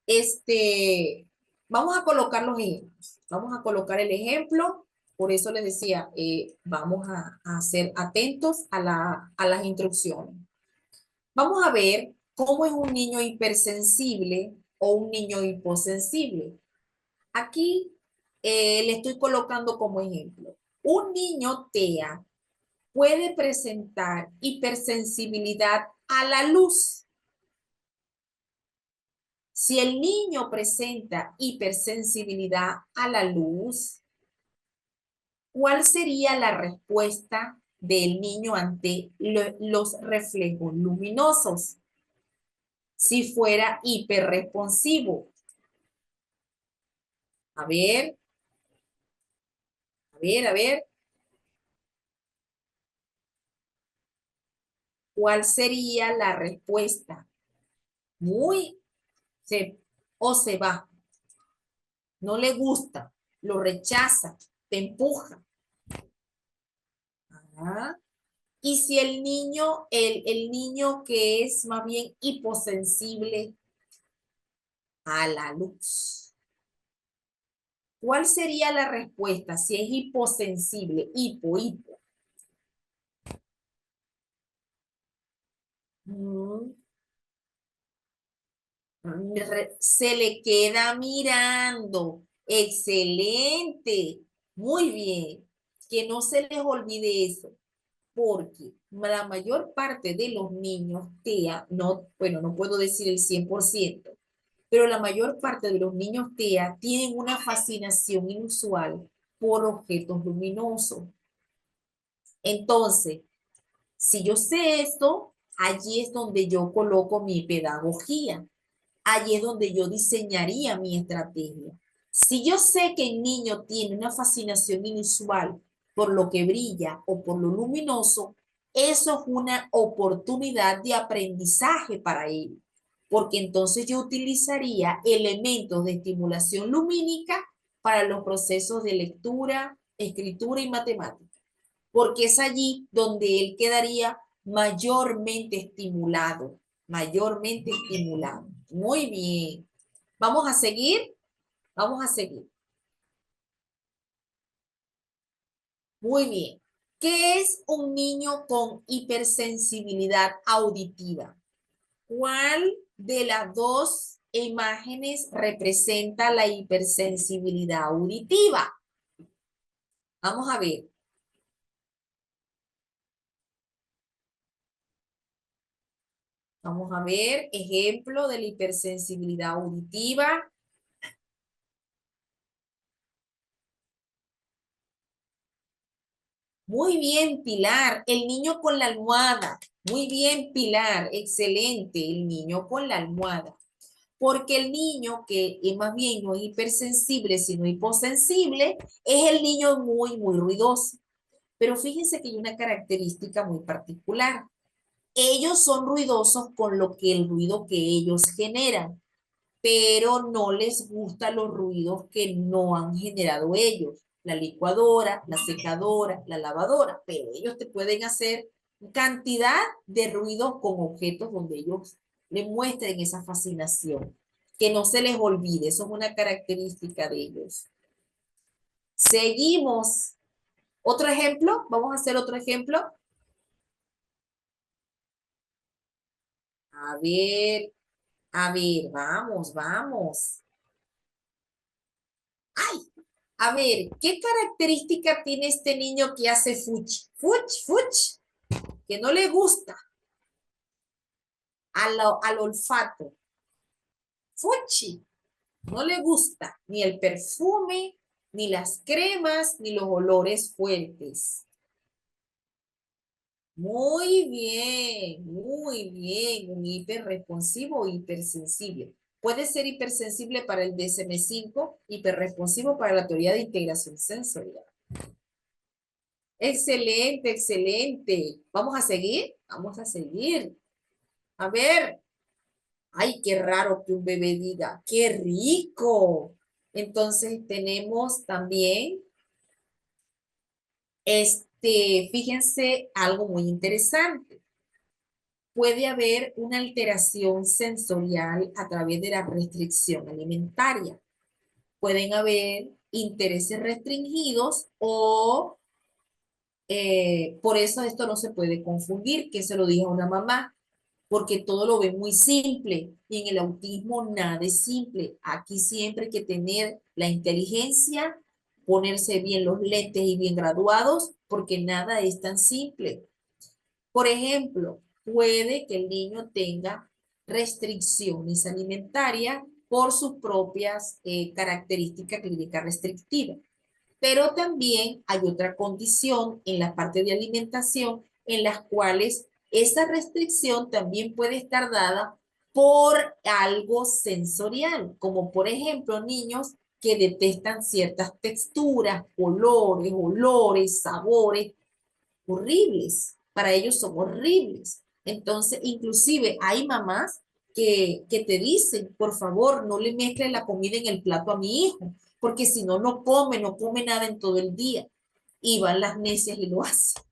este, vamos a colocar los ejemplos. Vamos a colocar el ejemplo. Por eso les decía, vamos a ser atentos a las instrucciones. Vamos a ver cómo es un niño hipersensible o un niño hiposensible. Aquí le estoy colocando como ejemplo. Un niño TEA puede presentar hipersensibilidad a la luz. Si el niño presenta hipersensibilidad a la luz, ¿cuál sería la respuesta del niño ante los reflejos luminosos? Si fuera hiperresponsivo. A ver, a ver, a ver. ¿Cuál sería la respuesta? Muy se, o se va, no le gusta, lo rechaza, te empuja. Ajá. Y si el niño que es más bien hiposensible a la luz, ¿cuál sería la respuesta si es hiposensible? Hipo. Mm, Se le queda mirando. Excelente. Muy bien. Que no se les olvide eso, porque la mayor parte de los niños TEA, no, bueno, no puedo decir el 100%, pero la mayor parte de los niños TEA tienen una fascinación inusual por objetos luminosos. Entonces, Si yo sé esto, allí es donde yo coloco mi pedagogía. Allí es donde yo diseñaría mi estrategia. Si yo sé que el niño tiene una fascinación inusual por lo que brilla o por lo luminoso, eso es una oportunidad de aprendizaje para él, porque entonces yo utilizaría elementos de estimulación lumínica para los procesos de lectura, escritura y matemática, porque es allí donde él quedaría mayormente estimulado, mayormente estimulado. Muy bien. Vamos a seguir, vamos a seguir. Muy bien. ¿Qué es un niño con hipersensibilidad auditiva? ¿Cuál de las dos imágenes representa la hipersensibilidad auditiva? Vamos a ver. Vamos a ver, ejemplo de la hipersensibilidad auditiva. Muy bien, Pilar. El niño con la almohada. Muy bien, Pilar. Excelente. El niño con la almohada. Porque el niño que es más bien no es hipersensible, sino hiposensible, es el niño muy, muy ruidoso. Pero fíjense que hay una característica muy particular. Ellos son ruidosos con lo que el ruido que ellos generan, pero no les gustan los ruidos que no han generado ellos. La licuadora, la secadora, la lavadora, pero ellos te pueden hacer cantidad de ruidos con objetos donde ellos le muestren esa fascinación. Que no se les olvide, eso es una característica de ellos. Seguimos. Otro ejemplo, vamos a hacer otro ejemplo. A ver, vamos, vamos. Ay, a ver, ¿qué característica tiene este niño que hace fuchi? Fuchi, fuchi, que no le gusta al olfato. Fuchi, no le gusta ni el perfume, ni las cremas, ni los olores fuertes. Muy bien, un hiperresponsivo o hipersensible. Puede ser hipersensible para el DSM-5, hiperresponsivo para la teoría de integración sensorial. Excelente, excelente. ¿Vamos a seguir? Vamos a seguir. A ver. Ay, qué raro que un bebé diga, qué rico. Entonces tenemos también, fíjense algo muy interesante. Puede haber una alteración sensorial a través de la restricción alimentaria. Pueden haber intereses restringidos o por eso esto no se puede confundir, que se lo dije a una mamá, porque todo lo ve muy simple y en el autismo nada es simple. Aquí siempre hay que tener la inteligencia, ponerse bien los lentes y bien graduados, porque nada es tan simple. Por ejemplo, puede que el niño tenga restricciones alimentarias por sus propias características clínicas restrictivas. Pero también hay otra condición en la parte de alimentación en las cuales esa restricción también puede estar dada por algo sensorial, como por ejemplo niños que detestan ciertas texturas, colores, olores, sabores horribles. Para ellos son horribles. Entonces, inclusive hay mamás que te dicen, por favor, no le mezcles la comida en el plato a mi hijo, porque si no, no come, no come nada en todo el día. Y van las necias y lo hacen.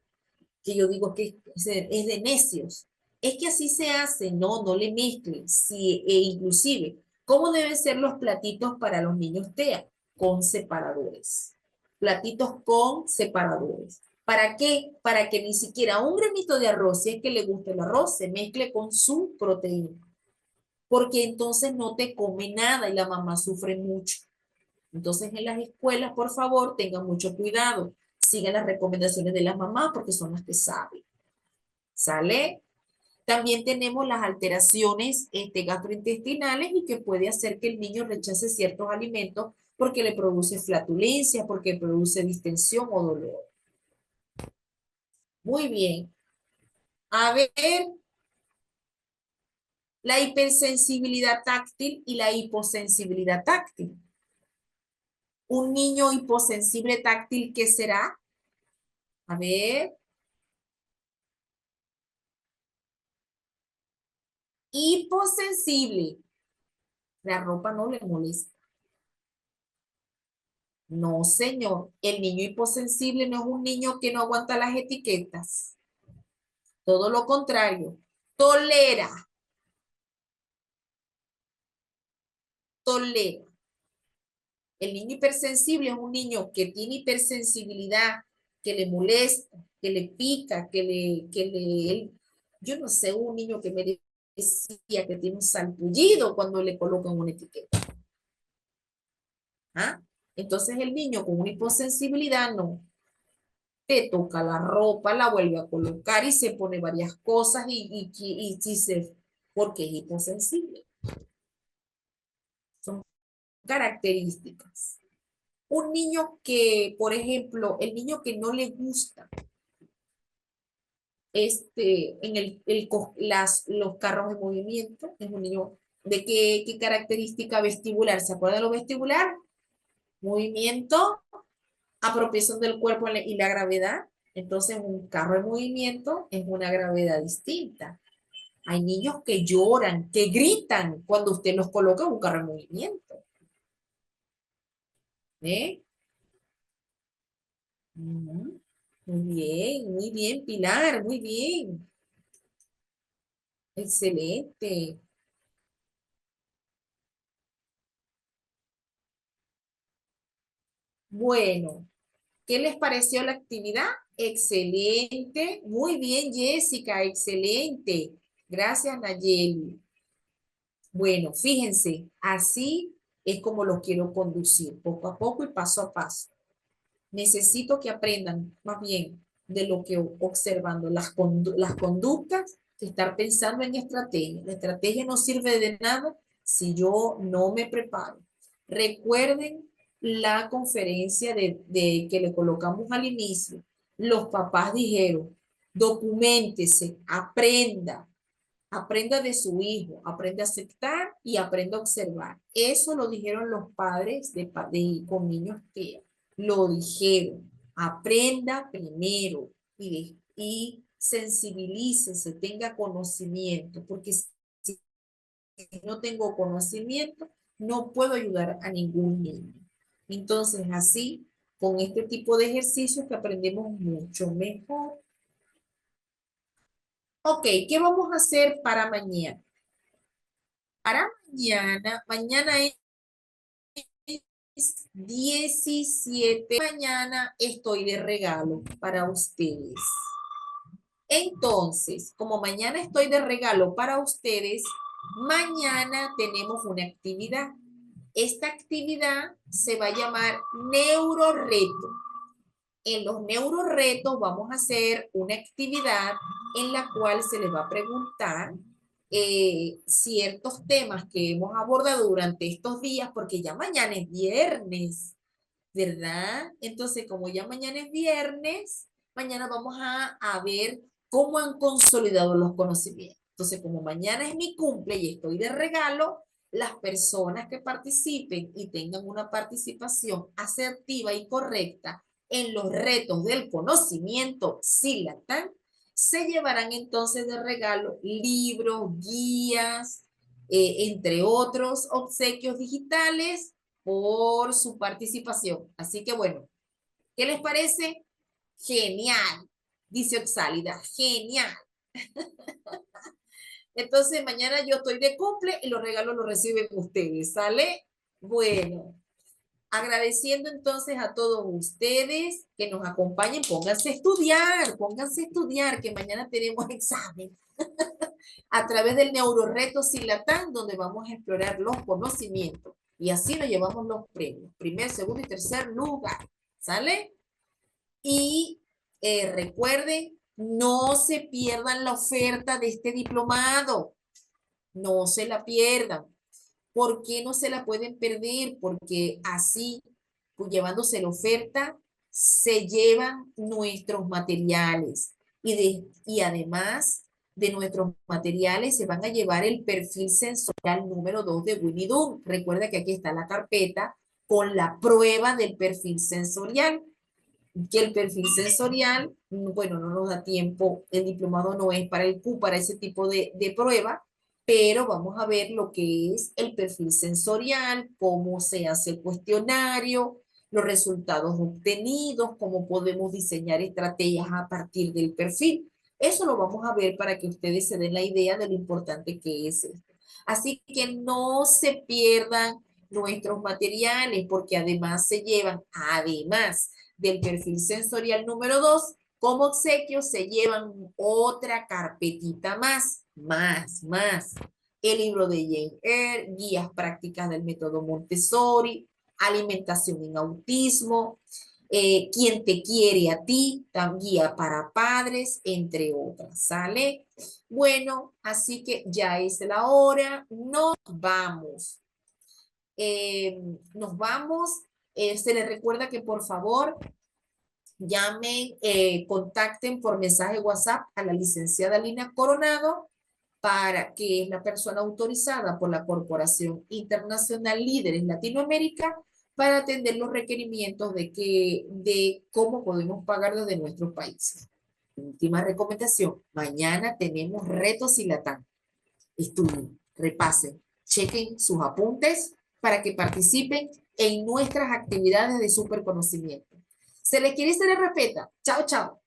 Que yo digo que es de necios. Es que así se hace, no, no le mezclen. Sí, e inclusive, ¿cómo deben ser los platitos para los niños TEA? Con separadores. Platitos con separadores. ¿Para qué? Para que ni siquiera un granito de arroz, si es que le gusta el arroz, se mezcle con su proteína. Porque entonces no te come nada y la mamá sufre mucho. Entonces en las escuelas, por favor, tengan mucho cuidado. Sigan las recomendaciones de las mamás porque son las que saben. ¿Sale? También tenemos las alteraciones gastrointestinales y que puede hacer que el niño rechace ciertos alimentos porque le produce flatulencia, porque produce distensión o dolor. Muy bien. A ver, la hipersensibilidad táctil y la hiposensibilidad táctil. Un niño hiposensible táctil, ¿qué será? A ver. Hiposensible. La ropa no le molesta. No, señor. El niño hiposensible no es un niño que no aguanta las etiquetas. Todo lo contrario. Tolera. Tolera. El niño hipersensible es un niño que tiene hipersensibilidad, que le molesta, que le pica, yo no sé, un niño que me decía que tiene un salpullido cuando le colocan una etiqueta. ¿Ah? Entonces el niño con una hiposensibilidad no. Te toca la ropa, la vuelve a colocar y se pone varias cosas porque es hiposensible. Son características. Un niño que, por ejemplo, el niño que no le gusta los carros de movimiento, es un niño de qué característica vestibular. ¿Se acuerda de lo vestibular? Movimiento, apropiación del cuerpo y la gravedad. Entonces, un carro en movimiento es una gravedad distinta. Hay niños que lloran, que gritan cuando usted los coloca en un carro en movimiento. ¿Eh? Ujú. Muy bien, Pilar, muy bien. Excelente. Bueno, ¿qué les pareció la actividad? Excelente. Muy bien, Jessica, excelente. Gracias, Nayeli. Bueno, fíjense, así es como lo quiero conducir, poco a poco y paso a paso. Necesito que aprendan más bien de lo que observando las conductas, que estar pensando en estrategia. La estrategia no sirve de nada si yo no me preparo. Recuerden la conferencia de que le colocamos al inicio. Los papás dijeron, documentese, aprenda, aprenda de su hijo, aprenda a aceptar y aprenda a observar. Eso lo dijeron los padres con niños que lo dijeron. Aprenda primero y sensibilícese, tenga conocimiento, porque si no tengo conocimiento, no puedo ayudar a ningún niño. Entonces, así, con este tipo de ejercicios que aprendemos mucho mejor. Ok, ¿qué vamos a hacer para mañana? Para mañana es 17. Mañana estoy de regalo para ustedes. Entonces, como mañana estoy de regalo para ustedes, mañana tenemos una actividad. Esta actividad se va a llamar neuroreto. En los neuroretos vamos a hacer una actividad en la cual se les va a preguntar ciertos temas que hemos abordado durante estos días, porque ya mañana es viernes, ¿verdad? Entonces, como ya mañana es viernes, mañana vamos a ver cómo han consolidado los conocimientos. Entonces, como mañana es mi cumple y estoy de regalo, las personas que participen y tengan una participación asertiva y correcta en los retos del conocimiento, si la dan, se llevarán entonces de regalo libros, guías, entre otros obsequios digitales por su participación. Así que bueno, ¿qué les parece? Genial, dice Oxálida, genial. Entonces mañana yo estoy de cumple y los regalos los reciben ustedes, ¿sale? Bueno, agradeciendo entonces a todos ustedes que nos acompañen, pónganse a estudiar, que mañana tenemos examen a través del Neuroreto Silatán, donde vamos a explorar los conocimientos y así nos llevamos los premios, primer, segundo y tercer lugar, ¿sale? Y recuerden, no se pierdan la oferta de este diplomado, no se la pierdan. ¿Por qué no se la pueden perder? Porque así, pues, llevándose la oferta, se llevan nuestros materiales. y además de nuestros materiales se van a llevar el perfil sensorial número 2 de Winnie Doon. Recuerda que aquí está la carpeta con la prueba del perfil sensorial, que el perfil sensorial, bueno, no nos da tiempo, el diplomado no es para el Q, para ese tipo de prueba, pero vamos a ver lo que es el perfil sensorial, cómo se hace el cuestionario, los resultados obtenidos, cómo podemos diseñar estrategias a partir del perfil. Eso lo vamos a ver para que ustedes se den la idea de lo importante que es esto. Así que no se pierdan nuestros materiales porque además se llevan, además del perfil sensorial número 2, como obsequio se llevan otra carpetita más. El libro de Jane Eyre, guías prácticas del método Montessori, alimentación en autismo, Quién te quiere a ti, guía para padres, entre otras, ¿sale? Bueno, así que ya es la hora, nos vamos. Nos vamos. Se les recuerda que por favor llamen, contacten por mensaje WhatsApp a la licenciada Lina Coronado, para que es la persona autorizada por la Corporación Internacional Líderes Latinoamérica para atender los requerimientos de cómo podemos pagar desde nuestros países. Última recomendación, mañana tenemos retos y latán. Estudien, repasen, chequen sus apuntes para que participen en nuestras actividades de superconocimiento. Se les quiere y se les respeta. Chao, chao.